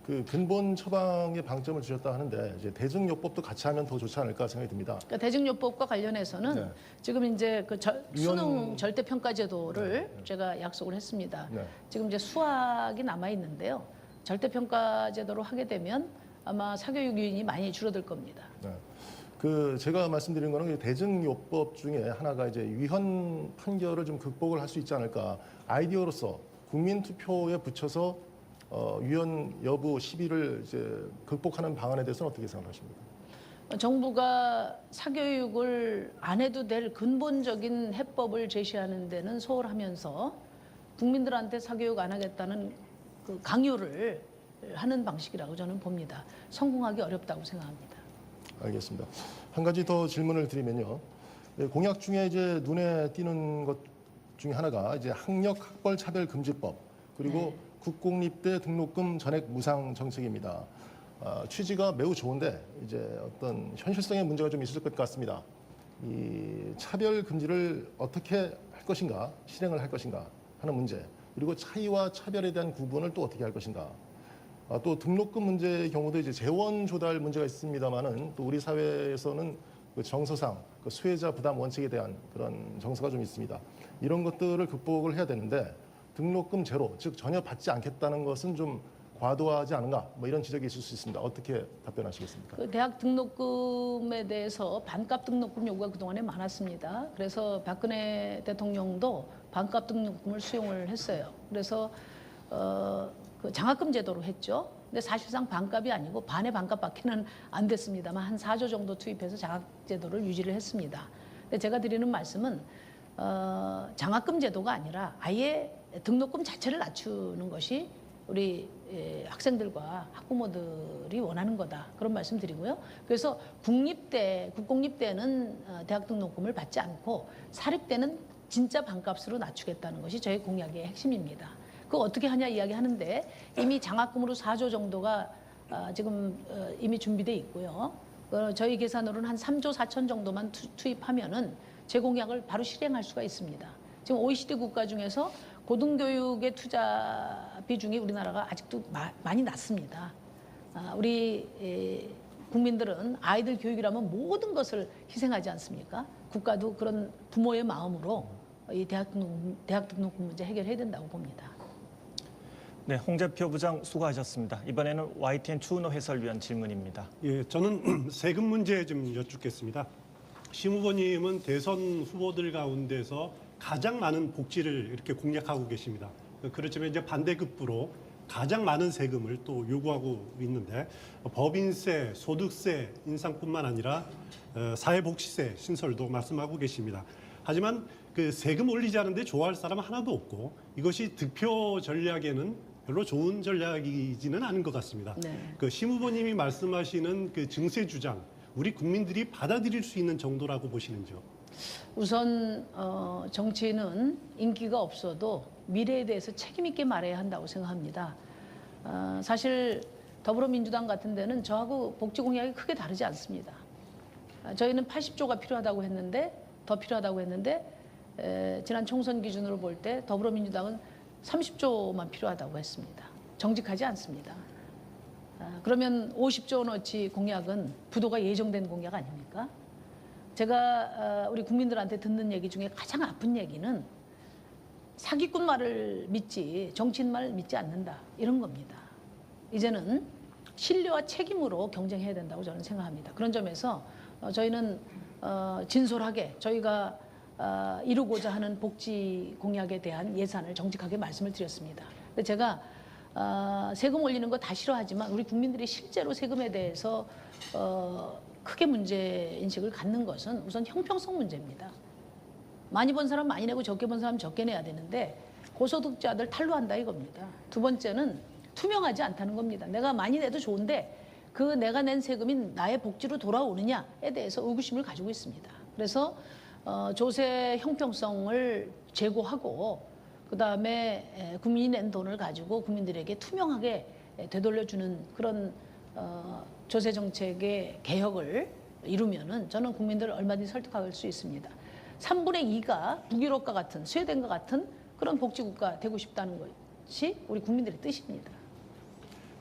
Speaker 4: 그 근본 처방에 방점을 주셨다 하는데 이제 대증요법도 같이 하면 더 좋지 않을까 생각이 듭니다.
Speaker 1: 그러니까 대증요법과 관련해서는
Speaker 4: 네.
Speaker 1: 지금 이제 그 수능 절대평가제도를 제가 약속을 했습니다.
Speaker 4: 네.
Speaker 1: 지금 이제 수학이 남아 있는데요. 절대평가제도로 하게 되면 아마 사교육 유인이 많이 줄어들 겁니다.
Speaker 4: 네. 그 제가 말씀드린 거는 대증요법 중에 하나가 이제 위헌 판결을 좀 극복을 할 수 있지 않을까. 아이디어로서 국민 투표에 붙여서 위헌 여부 시비를 이제 극복하는 방안에 대해서는 어떻게 생각하십니까?
Speaker 1: 정부가 사교육을 안 해도 될 근본적인 해법을 제시하는 데는 소홀하면서 국민들한테 사교육 안 하겠다는 그 강요를 하는 방식이라고 저는 봅니다. 성공하기 어렵다고 생각합니다.
Speaker 4: 알겠습니다. 한 가지 더 질문을 드리면요. 공약 중에 이제 눈에 띄는 것 중에 하나가 이제 학력 학벌 차별 금지법 그리고 국공립대 등록금 전액 무상 정책입니다. 취지가 매우 좋은데 이제 어떤 현실성의 문제가 좀 있을 것 같습니다. 이 차별 금지를 어떻게 할 것인가, 실행을 할 것인가 하는 문제, 그리고 차이와 차별에 대한 구분을 또 어떻게 할 것인가. 또 등록금 문제의 경우도 이제 재원 조달 문제가 있습니다만은 또 우리 사회에서는 그 정서상 그 수혜자 부담 원칙에 대한 그런 정서가 좀 있습니다. 이런 것들을 극복을 해야 되는데 등록금 제로, 즉 전혀 받지 않겠다는 것은 좀 과도하지 않은가, 뭐 이런 지적이 있을 수 있습니다. 어떻게 답변하시겠습니까?
Speaker 1: 그 대학 등록금에 대해서 반값 등록금 요구가 그동안에 많았습니다. 그래서 박근혜 대통령도 반값 등록금을 수용을 했어요. 그래서 그 장학금 제도로 했죠. 근데 사실상 반값이 아니고 반의 반값밖에는 안 됐습니다만 한 4조 정도 투입해서 장학 제도를 유지를 했습니다. 근데 제가 드리는 말씀은 장학금 제도가 아니라 아예 등록금 자체를 낮추는 것이 우리 학생들과 학부모들이 원하는 거다. 그런 말씀 드리고요. 그래서 국립대, 국공립대는 대학 등록금을 받지 않고 사립대는 진짜 반값으로 낮추겠다는 것이 저희 공약의 핵심입니다. 그거 어떻게 하냐 이야기하는데 이미 장학금으로 4조 정도가 지금 이미 준비돼 있고요. 저희 계산으로는 한 3조 4천 정도만 투입하면은 제 공약을 바로 실행할 수가 있습니다. 지금 OECD 국가 중에서 고등교육의 투자 비중이 우리나라가 아직도 많이 낮습니다. 우리 국민들은 아이들 교육이라면 모든 것을 희생하지 않습니까? 국가도 그런 부모의 마음으로 이 대학 등록금 문제 해결해야 된다고 봅니다.
Speaker 2: 네, 홍재표 부장 수고하셨습니다. 이번에는 YTN 추은호 해설위원 질문입니다.
Speaker 3: 예, 저는 세금 문제 좀 여쭙겠습니다. 심 후보님은 대선 후보들 가운데서 가장 많은 복지를 이렇게 공약하고 계십니다. 그렇지만 이제 반대급부로 가장 많은 세금을 또 요구하고 있는데 법인세, 소득세 인상뿐만 아니라 사회복지세 신설도 말씀하고 계십니다. 하지만 그 세금 올리지 않은데 좋아할 사람 하나도 없고 이것이 득표 전략에는 별로 좋은 전략이지는 않은 것 같습니다.
Speaker 1: 네.
Speaker 3: 그 심 후보님이 말씀하시는 그 증세 주장, 우리 국민들이 받아들일 수 있는 정도라고 보시는지요?
Speaker 1: 우선 정치인은 인기가 없어도 미래에 대해서 책임 있게 말해야 한다고 생각합니다. 사실 더불어민주당 같은 데는 저하고 복지 공약이 크게 다르지 않습니다. 저희는 80조가 필요하다고 했는데 더 필요하다고 했는데 지난 총선 기준으로 볼 때 더불어민주당은 30조만 필요하다고 했습니다. 정직하지 않습니다. 그러면 50조 원어치 공약은 부도가 예정된 공약 아닙니까? 제가 우리 국민들한테 듣는 얘기 중에 가장 아픈 얘기는 사기꾼 말을 믿지 정치인 말을 믿지 않는다 이런 겁니다. 이제는 신뢰와 책임으로 경쟁해야 된다고 저는 생각합니다. 그런 점에서 저희는 진솔하게 저희가 이루고자 하는 복지 공약에 대한 예산을 정직하게 말씀을 드렸습니다. 근데 제가 세금 올리는 거 다 싫어하지만 우리 국민들이 실제로 세금에 대해서 크게 문제인식을 갖는 것은 우선 형평성 문제입니다. 많이 번 사람 많이 내고 적게 번 사람 적게 내야 되는데 고소득자들 탈루한다 이겁니다. 두 번째는 투명하지 않다는 겁니다. 내가 많이 내도 좋은데 그 내가 낸 세금이 나의 복지로 돌아오느냐에 대해서 의구심을 가지고 있습니다. 그래서 조세 형평성을 제고하고 그다음에 국민이 낸 돈을 가지고 국민들에게 투명하게 되돌려주는 그런 조세 정책의 개혁을 이루면은 저는 국민들을 얼마든지 설득할 수 있습니다. 3분의 2가 북유럽과 같은 스웨덴과 같은 그런 복지국가 되고 싶다는 것이 우리 국민들의 뜻입니다.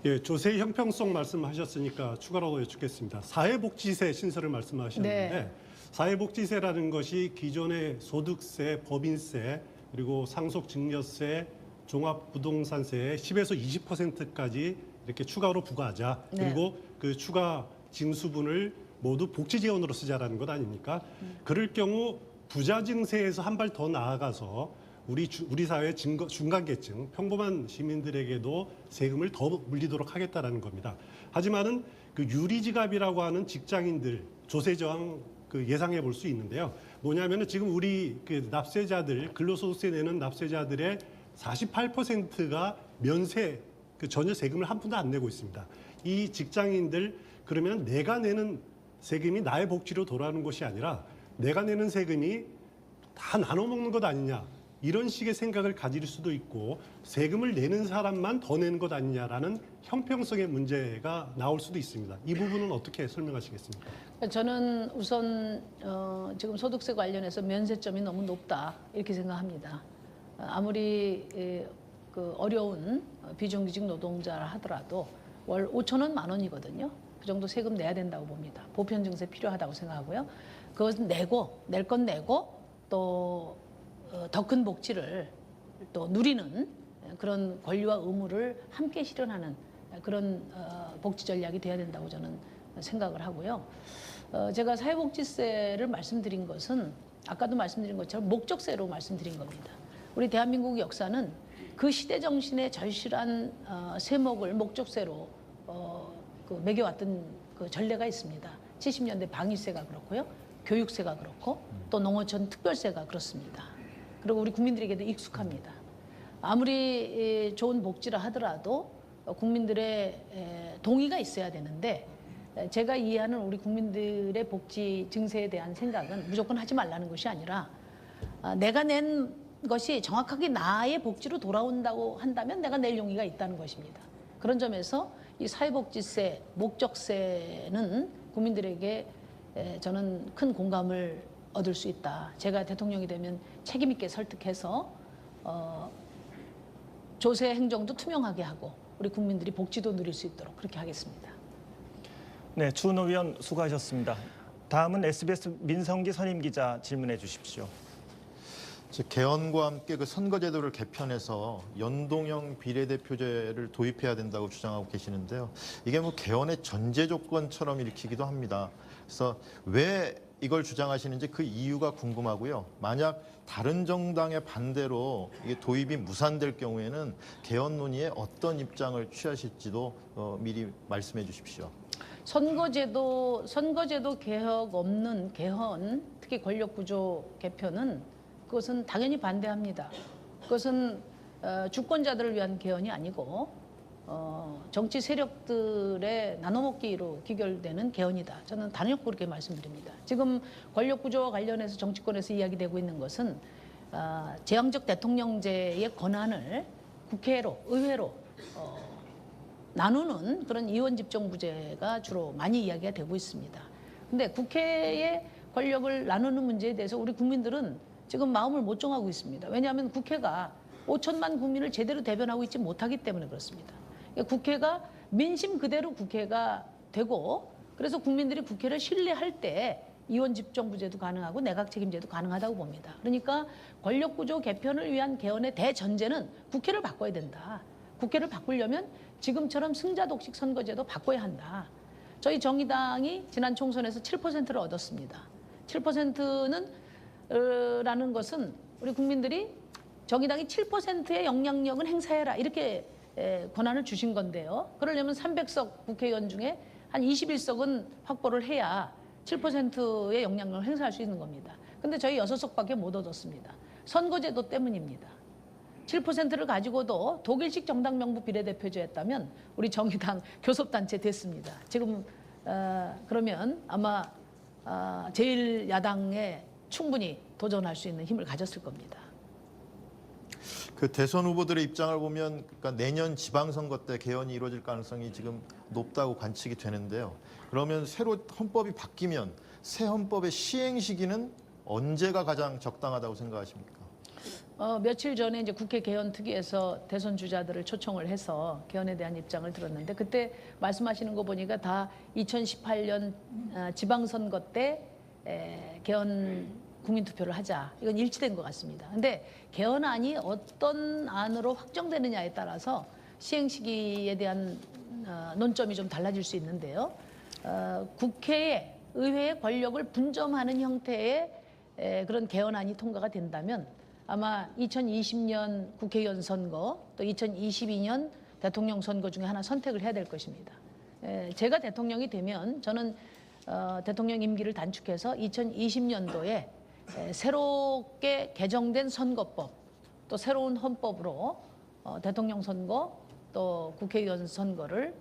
Speaker 3: 예, 조세 형평성 말씀하셨으니까 추가로 여쭙겠습니다. 사회복지세 신설을 말씀하셨는데
Speaker 1: 네.
Speaker 3: 사회복지세라는 것이 기존의 소득세, 법인세, 그리고 상속증여세, 종합부동산세의 10에서 20%까지 이렇게 추가로 부과하자.
Speaker 1: 네.
Speaker 3: 그리고 그 추가 징수분을 모두 복지 지원으로 쓰자라는 것 아닙니까? 그럴 경우 부자 증세에서 한 발 더 나아가서 우리 사회 중간계층, 평범한 시민들에게도 세금을 더 물리도록 하겠다라는 겁니다. 하지만은 그 유리지갑이라고 하는 직장인들 조세 저항 그 예상해 볼 수 있는데요. 뭐냐면은 지금 우리 그 납세자들 근로소득세 내는 납세자들의 48%가 면세, 그 전혀 세금을 한 푼도 안 내고 있습니다. 이 직장인들 그러면 내가 내는 세금이 나의 복지로 돌아가는 것이 아니라 내가 내는 세금이 다 나눠 먹는 것 아니냐, 이런 식의 생각을 가질 수도 있고 세금을 내는 사람만 더 내는 것 아니냐라는 형평성의 문제가 나올 수도 있습니다. 이 부분은 어떻게 설명하시겠습니까?
Speaker 1: 저는 우선 지금 소득세 관련해서 면세점이 너무 높다 이렇게 생각합니다. 아무리 그 어려운 비정규직 노동자라 하더라도 월 5,000원, 10,000원이거든요. 그 정도 세금 내야 된다고 봅니다. 보편 증세 필요하다고 생각하고요. 그것은 내고 낼 건 내고 또 더 큰 복지를 또 누리는 그런 권리와 의무를 함께 실현하는 그런 복지 전략이 돼야 된다고 저는 생각을 하고요. 제가 사회복지세를 말씀드린 것은 아까도 말씀드린 것처럼 목적세로 말씀드린 겁니다. 우리 대한민국 역사는 그 시대 정신에 절실한 세목을 목적세로 그 매겨왔던 그 전례가 있습니다. 70년대 방위세가 그렇고요, 교육세가 그렇고 또 농어촌 특별세가 그렇습니다. 그리고 우리 국민들에게도 익숙합니다. 아무리 좋은 복지라 하더라도 국민들의 동의가 있어야 되는데 제가 이해하는 우리 국민들의 복지 증세에 대한 생각은 무조건 하지 말라는 것이 아니라 내가 낸 것이 정확하게 나의 복지로 돌아온다고 한다면 내가 낼 용의가 있다는 것입니다. 그런 점에서 이 사회복지세, 목적세는 국민들에게 저는 큰 공감을 얻을 수 있다. 제가 대통령이 되면 책임 있게 설득해서 조세 행정도 투명하게 하고 우리 국민들이 복지도 누릴 수 있도록 그렇게 하겠습니다.
Speaker 2: 네, 추은호 의원 수고하셨습니다. 다음은 SBS 민성기 선임 기자 질문해 주십시오.
Speaker 7: 개헌과 함께 그 선거제도를 개편해서 연동형 비례대표제를 도입해야 된다고 주장하고 계시는데요. 이게 뭐 개헌의 전제 조건처럼 읽히기도 합니다. 그래서 왜 이걸 주장하시는지 그 이유가 궁금하고요. 만약 다른 정당의 반대로 이게 도입이 무산될 경우에는 개헌 논의에 어떤 입장을 취하실지도 미리 말씀해 주십시오.
Speaker 1: 선거제도 개혁 없는 개헌, 특히 권력구조 개편은 그것은 당연히 반대합니다. 그것은 주권자들을 위한 개헌이 아니고 정치 세력들의 나눠먹기로 귀결되는 개헌이다. 저는 단연코 그렇게 말씀드립니다. 지금 권력구조와 관련해서 정치권에서 이야기되고 있는 것은 제왕적 대통령제의 권한을 국회로, 의회로 나누는 그런 이원집정부제가 주로 많이 이야기가 되고 있습니다. 근데 국회의 권력을 나누는 문제에 대해서 우리 국민들은 지금 마음을 못 정하고 있습니다. 왜냐하면 국회가 5천만 국민을 제대로 대변하고 있지 못하기 때문에 그렇습니다. 국회가 민심 그대로 국회가 되고 그래서 국민들이 국회를 신뢰할 때 이원집정부제도 가능하고 내각책임제도 가능하다고 봅니다. 그러니까 권력구조 개편을 위한 개헌의 대전제는 국회를 바꿔야 된다. 국회를 바꾸려면 지금처럼 승자독식 선거제도 바꿔야 한다. 저희 정의당이 지난 총선에서 7%를 얻었습니다. 7%는 라는 것은 우리 국민들이 정의당이 7%의 영향력은 행사해라 이렇게 권한을 주신 건데요. 그러려면 300석 국회의원 중에 한 21석은 확보를 해야 7%의 영향력을 행사할 수 있는 겁니다. 근데 저희 6석밖에 못 얻었습니다. 선거제도 때문입니다. 7%를 가지고도 독일식 정당 명부 비례대표제였다면 우리 정의당 교섭단체 됐습니다. 지금 그러면 아마 제1야당에 충분히 도전할 수 있는 힘을 가졌을 겁니다.
Speaker 7: 그 대선 후보들의 입장을 보면 그러니까 내년 지방선거 때 개헌이 이루어질 가능성이 지금 높다고 관측이 되는데요. 그러면 새로 헌법이 바뀌면 새 헌법의 시행 시기는 언제가 가장 적당하다고 생각하십니까?
Speaker 1: 며칠 전에 이제 국회 개헌 특위에서 대선 주자들을 초청을 해서 개헌에 대한 입장을 들었는데 그때 말씀하시는 거 보니까 다 2018년 지방선거 때 개헌 국민투표를 하자. 이건 일치된 것 같습니다. 근데 개헌안이 어떤 안으로 확정되느냐에 따라서 시행 시기에 대한 논점이 좀 달라질 수 있는데요. 국회에 의회의 권력을 분점하는 형태의 그런 개헌안이 통과가 된다면 아마 2020년 국회의원 선거 또 2022년 대통령 선거 중에 하나 선택을 해야 될 것입니다. 제가 대통령이 되면 저는 대통령 임기를 단축해서 2020년도에 새롭게 개정된 선거법 또 새로운 헌법으로 대통령 선거 또 국회의원 선거를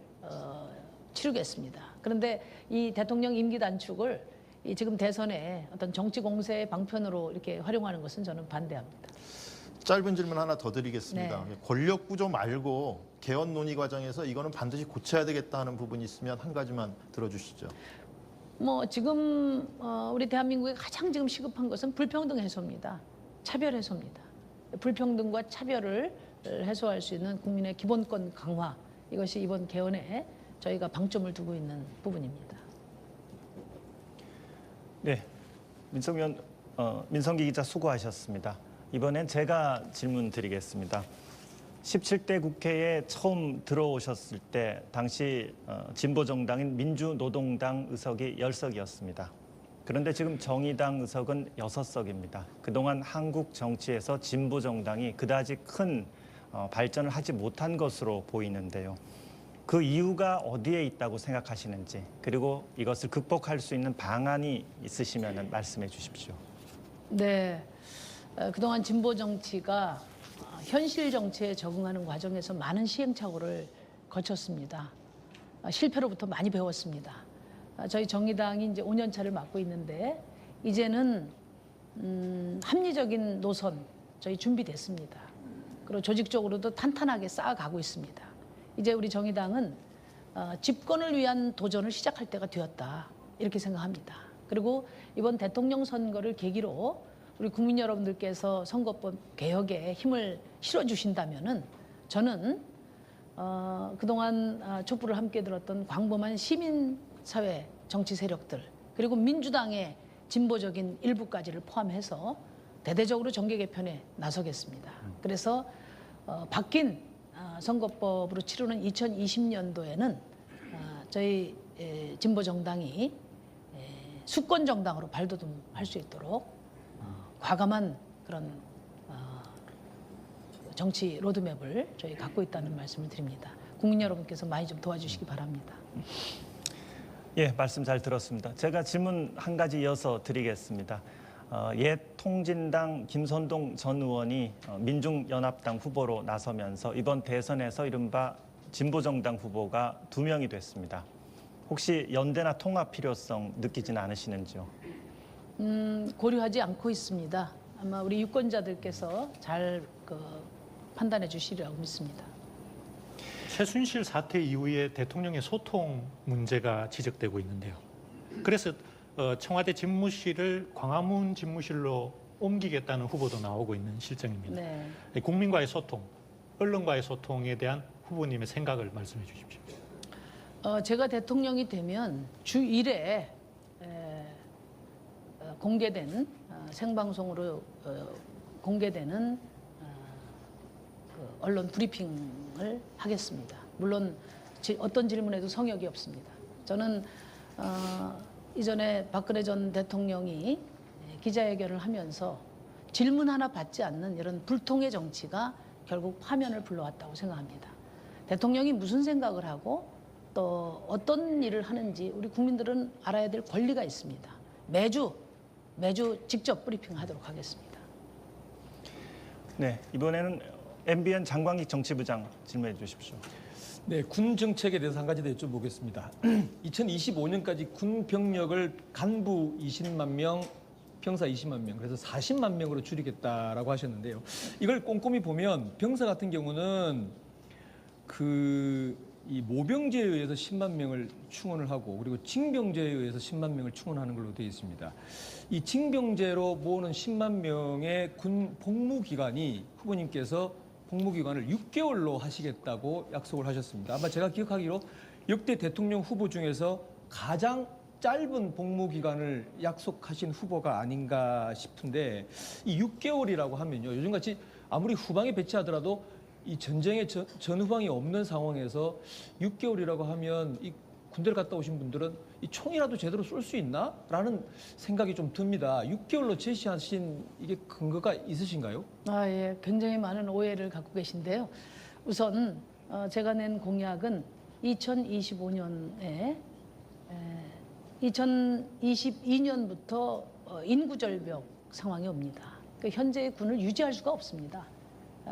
Speaker 1: 치르겠습니다. 그런데 이 대통령 임기 단축을 이 지금 대선에 어떤 정치 공세의 방편으로 이렇게 활용하는 것은 저는 반대합니다.
Speaker 7: 짧은 질문 하나 더 드리겠습니다.
Speaker 1: 네.
Speaker 7: 권력 구조 말고 개헌 논의 과정에서 이거는 반드시 고쳐야 되겠다 하는 부분이 있으면 한 가지만 들어주시죠.
Speaker 1: 뭐 지금 우리 대한민국에 가장 지금 시급한 것은 불평등 해소입니다. 차별 해소입니다. 불평등과 차별을 해소할 수 있는 국민의 기본권 강화, 이것이 이번 개헌에 저희가 방점을 두고 있는 부분입니다.
Speaker 2: 네, 민성기 기자 수고하셨습니다. 이번엔 제가 질문 드리겠습니다. 17대 국회에 처음 들어오셨을 때 당시 진보정당인 민주노동당 의석이 10석이었습니다. 그런데 지금 정의당 의석은 6석입니다. 그동안 한국 정치에서 진보정당이 그다지 큰 발전을 하지 못한 것으로 보이는데요. 그 이유가 어디에 있다고 생각하시는지, 그리고 이것을 극복할 수 있는 방안이 있으시면 말씀해 주십시오.
Speaker 1: 네, 그동안 진보 정치가 현실 정치에 적응하는 과정에서 많은 시행착오를 거쳤습니다. 실패로부터 많이 배웠습니다. 저희 정의당이 이제 5년 차를 맡고 있는데 이제는 합리적인 노선 저희 준비됐습니다. 그리고 조직적으로도 탄탄하게 쌓아가고 있습니다. 이제 우리 정의당은 집권을 위한 도전을 시작할 때가 되었다, 이렇게 생각합니다. 그리고 이번 대통령 선거를 계기로 우리 국민 여러분들께서 선거법 개혁에 힘을 실어주신다면은 저는 그동안 촛불을 함께 들었던 광범한 시민사회 정치 세력들, 그리고 민주당의 진보적인 일부까지를 포함해서 대대적으로 정계 개편에 나서겠습니다. 그래서 바뀐 선거법으로 치르는 2020년도에는 저희 진보 정당이 수권 정당으로 발돋움할 수 있도록 과감한 그런 정치 로드맵을 저희 갖고 있다는 말씀을 드립니다. 국민 여러분께서 많이 좀 도와주시기 바랍니다.
Speaker 2: 예, 말씀 잘 들었습니다. 제가 질문 한 가지 이어서 드리겠습니다. 옛 통진당 김선동 전 의원이 민중연합당 후보로 나서면서 이번 대선에서 이른바 진보정당 후보가 2명이 됐습니다. 혹시 연대나 통합 필요성 느끼지는 않으시는지요?
Speaker 1: 고려하지 않고 있습니다. 아마 우리 유권자들께서 잘 판단해 주시리라고 믿습니다.
Speaker 6: 최순실 사태 이후에 대통령의 소통 문제가 지적되고 있는데요. 그래서 청와대 집무실을 광화문 집무실로 옮기겠다는 후보도 나오고 있는 실정입니다.
Speaker 1: 네.
Speaker 6: 국민과의 소통, 언론과의 소통에 대한 후보님의 생각을 말씀해 주십시오.
Speaker 1: 제가 대통령이 되면 주 1회 공개된 생방송으로 공개되는 언론 브리핑을 하겠습니다. 물론 어떤 질문에도 성역이 없습니다. 저는 이전에 박근혜 전 대통령이 기자회견을 하면서 질문 하나 받지 않는 이런 불통의 정치가 결국 파면을 불러왔다고 생각합니다. 대통령이 무슨 생각을 하고 또 어떤 일을 하는지 우리 국민들은 알아야 될 권리가 있습니다. 매주 직접 브리핑하도록 하겠습니다.
Speaker 2: 네, 이번에는 MBN 장광익 정치부장 질문해 주십시오.
Speaker 5: 네, 군 정책에 대해서 한 가지 더 여쭤보겠습니다. 2025년까지 군 병력을 간부 20만 명, 병사 20만 명, 그래서 40만 명으로 줄이겠다라고 하셨는데요. 이걸 꼼꼼히 보면 병사 같은 경우는 이 모병제에 의해서 10만 명을 충원을 하고 그리고 징병제에 의해서 10만 명을 충원하는 걸로 되어 있습니다. 이 징병제로 모으는 10만 명의 군 복무기간이 후보님께서 복무기간을 6개월로 하시겠다고 약속을 하셨습니다. 아마 제가 기억하기로 역대 대통령 후보 중에서 가장 짧은 복무기간을 약속하신 후보가 아닌가 싶은데 이 6개월이라고 하면요. 요즘같이 아무리 후방에 배치하더라도 이 전쟁의 전후방이 없는 상황에서 6개월이라고 하면 이 군대를 갔다 오신 분들은 이 총이라도 제대로 쏠 수 있나? 라는 생각이 좀 듭니다. 6개월로 제시하신 이게 근거가 있으신가요?
Speaker 1: 예, 굉장히 많은 오해를 갖고 계신데요. 우선 제가 낸 공약은 2025년에 2022년부터 인구 절벽 상황이 옵니다. 그러니까 현재의 군을 유지할 수가 없습니다.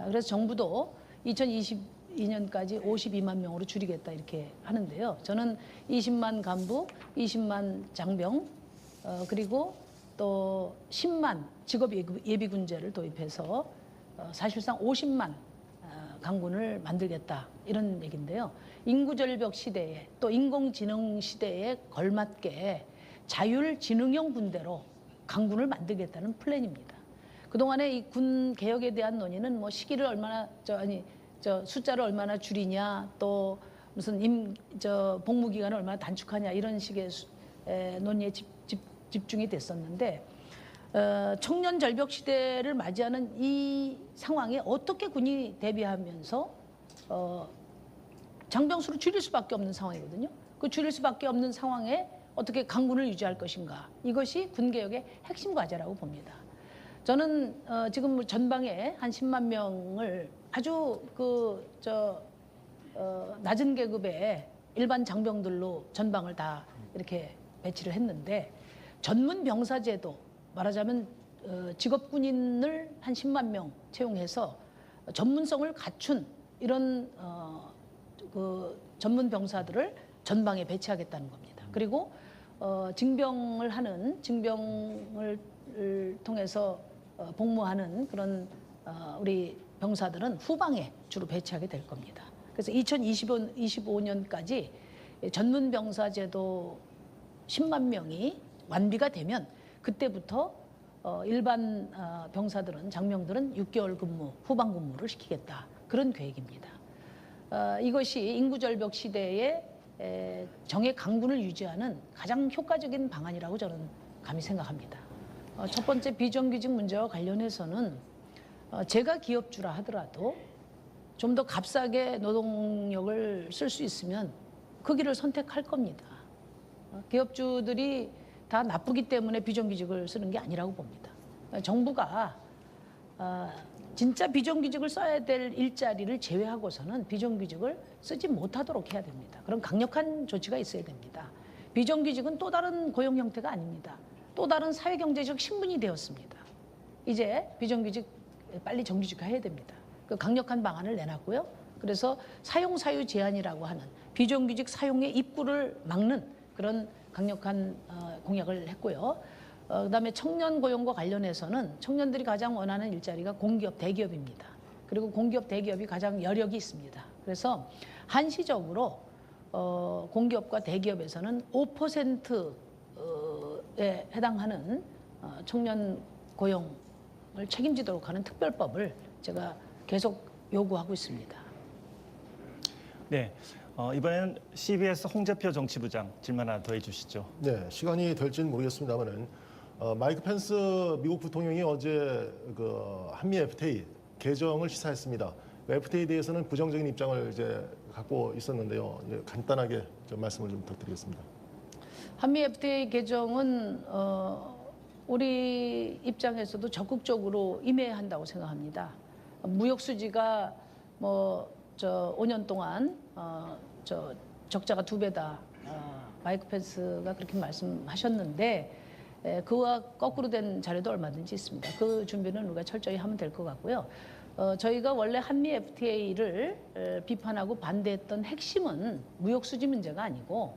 Speaker 1: 그래서 정부도 2022년까지 52만 명으로 줄이겠다 이렇게 하는데요. 저는 20만 간부, 20만 장병, 그리고 또 10만 직업 예비군제를 도입해서 사실상 50만 강군을 만들겠다 이런 얘기인데요. 인구절벽 시대에 또 인공지능 시대에 걸맞게 자율지능형 군대로 강군을 만들겠다는 플랜입니다. 그동안에 이 군 개혁에 대한 논의는 뭐 시기를 얼마나 숫자를 얼마나 줄이냐 또 무슨 복무 기간을 얼마나 단축하냐 이런 식의 논의에 집중이 됐었는데 청년 절벽 시대를 맞이하는 이 상황에 어떻게 군이 대비하면서 장병수를 줄일 수밖에 없는 상황이거든요. 그 줄일 수밖에 없는 상황에 어떻게 강군을 유지할 것인가 이것이 군 개혁의 핵심 과제라고 봅니다. 저는 지금 전방에 한 10만 명을 아주 낮은 계급의 일반 장병들로 전방을 다 이렇게 배치를 했는데 전문 병사제도 말하자면 직업 군인을 한 10만 명 채용해서 전문성을 갖춘 이런 전문 병사들을 전방에 배치하겠다는 겁니다. 그리고 징병을 통해서 복무하는 그런 우리 병사들은 후방에 주로 배치하게 될 겁니다. 그래서 2025년까지 전문 병사 제도 10만 명이 완비가 되면 그때부터 일반 병사들은 장병들은 6개월 근무, 후방 근무를 시키겠다. 그런 계획입니다. 이것이 인구절벽 시대에 정예 강군을 유지하는 가장 효과적인 방안이라고 저는 감히 생각합니다. 첫 번째 비정규직 문제와 관련해서는 제가 기업주라 하더라도 좀 더 값싸게 노동력을 쓸 수 있으면 그 길을 선택할 겁니다. 기업주들이 다 나쁘기 때문에 비정규직을 쓰는 게 아니라고 봅니다. 정부가 진짜 비정규직을 써야 될 일자리를 제외하고서는 비정규직을 쓰지 못하도록 해야 됩니다. 그런 강력한 조치가 있어야 됩니다. 비정규직은 또 다른 고용 형태가 아닙니다. 또 다른 사회경제적 신분이 되었습니다. 이제 비정규직 빨리 정규직화해야 됩니다. 그 강력한 방안을 내놨고요. 그래서 사용사유 제한이라고 하는 비정규직 사용의 입구를 막는 그런 강력한 공약을 했고요. 그다음에 청년 고용과 관련해서는 청년들이 가장 원하는 일자리가 공기업, 대기업입니다. 그리고 공기업, 대기업이 가장 여력이 있습니다. 그래서 한시적으로 공기업과 대기업에서는 5%에 해당하는 청년 고용을 책임지도록 하는 특별법을 제가 계속 요구하고 있습니다.
Speaker 2: 네, 이번에는 CBS 홍재표 정치부장 질문 하나 더 해주시죠.
Speaker 4: 네, 시간이 될지는 모르겠습니다만은 마이크 펜스 미국 부통령이 어제 그 한미 FTA 개정을 시사했습니다. FTA에 대해서는 부정적인 입장을 이제 갖고 있었는데요. 이제 간단하게 좀 말씀을 좀 부탁드리겠습니다.
Speaker 1: 한미 FTA 개정은 우리 입장에서도 적극적으로 임해야 한다고 생각합니다. 무역 수지가 5년 동안 적자가 2배다. 마이크 펜스가 그렇게 말씀하셨는데 그와 거꾸로 된 자료도 얼마든지 있습니다. 그 준비는 우리가 철저히 하면 될 것 같고요. 저희가 원래 한미 FTA를 비판하고 반대했던 핵심은 무역 수지 문제가 아니고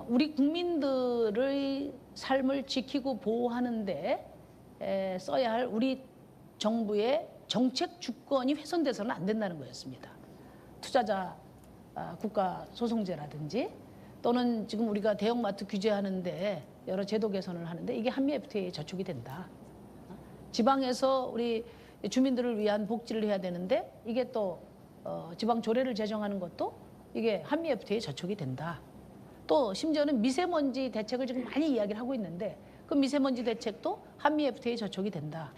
Speaker 1: 우리 국민들의 삶을 지키고 보호하는 데 써야 할 우리 정부의 정책 주권이 훼손돼서는 안 된다는 거였습니다. 투자자 국가 소송제라든지 또는 지금 우리가 대형마트 규제하는데 여러 제도 개선을 하는데 이게 한미 FTA에 저촉이 된다. 지방에서 우리 주민들을 위한 복지를 해야 되는데 이게 또 지방 조례를 제정하는 것도 이게 한미 FTA에 저촉이 된다. 또 심지어는 미세먼지 대책을 지금 많이 이야기를 하고 있는데 그 미세먼지 대책도 한미 FTA에 저촉이 된다.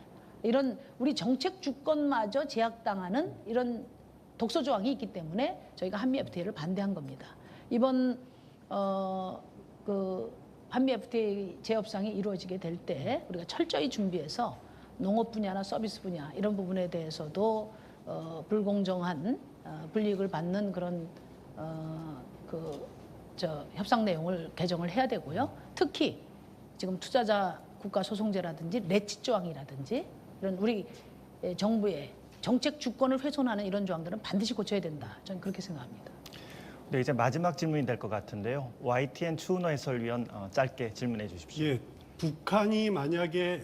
Speaker 1: 이런 우리 정책 주권마저 제약당하는 이런 독소 조항이 있기 때문에 저희가 한미 FTA를 반대한 겁니다. 이번 그 한미 FTA 재협상이 이루어지게 될 때 우리가 철저히 준비해서 농업 분야나 서비스 분야 이런 부분에 대해서도 불공정한 불이익을 받는 그런 협상 내용을 개정을 해야 되고요. 특히 지금 투자자 국가 소송제라든지 레치 조항이라든지 이런 우리 정부의 정책 주권을 훼손하는 이런 조항들은 반드시 고쳐야 된다. 저는 그렇게 생각합니다.
Speaker 2: 네, 이제 마지막 질문이 될 것 같은데요. YTN 추은호 해설위원 짧게 질문해 주십시오.
Speaker 3: 예, 북한이 만약에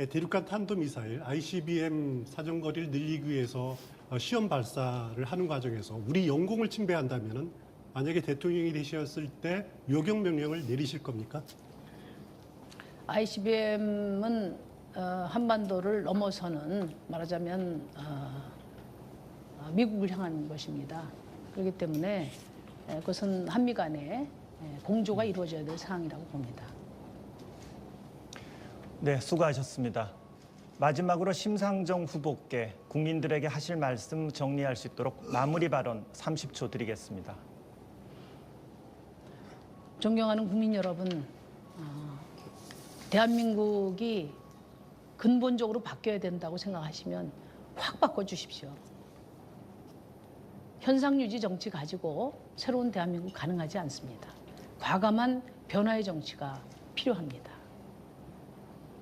Speaker 3: 대륙간 탄도미사일 ICBM 사정거리를 늘리기 위해서 시험 발사를 하는 과정에서 우리 영공을 침배한다면은 만약에 대통령이 되셨을 때 요격 명령을 내리실 겁니까?
Speaker 1: ICBM은 한반도를 넘어서는 말하자면 미국을 향한 것입니다. 그렇기 때문에 그것은 한미 간에 공조가 이루어져야 될 사항이라고 봅니다.
Speaker 2: 네, 수고하셨습니다. 마지막으로 심상정 후보께 국민들에게 하실 말씀 정리할 수 있도록 마무리 발언 30초 드리겠습니다.
Speaker 1: 존경하는 국민 여러분, 대한민국이 근본적으로 바뀌어야 된다고 생각하시면 확 바꿔주십시오. 현상유지 정치 가지고 새로운 대한민국 가능하지 않습니다. 과감한 변화의 정치가 필요합니다.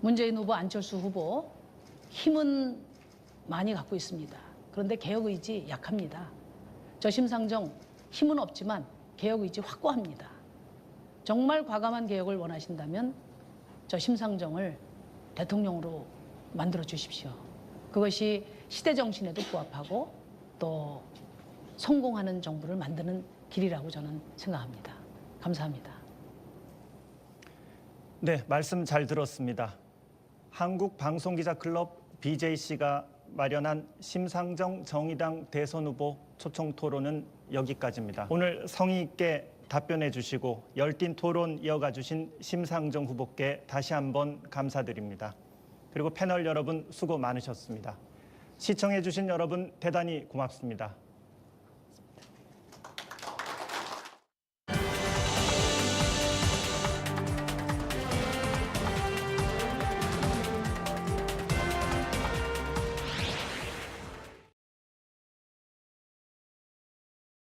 Speaker 1: 문재인 후보, 안철수 후보 힘은 많이 갖고 있습니다. 그런데 개혁 의지 약합니다. 저 심상정 힘은 없지만 개혁 의지 확고합니다. 정말 과감한 개혁을 원하신다면 저 심상정을 대통령으로 만들어 주십시오. 그것이 시대 정신에도 부합하고 또 성공하는 정부를 만드는 길이라고 저는 생각합니다. 감사합니다.
Speaker 2: 네, 말씀 잘 들었습니다. 한국방송기자클럽 BJC가 마련한 심상정 정의당 대선 후보 초청 토론은 여기까지입니다. 오늘 성의 있게 답변해 주시고 열띤 토론 이어가 주신 심상정 후보께 다시 한번 감사드립니다. 그리고 패널 여러분 수고 많으셨습니다. 시청해 주신 여러분 대단히 고맙습니다.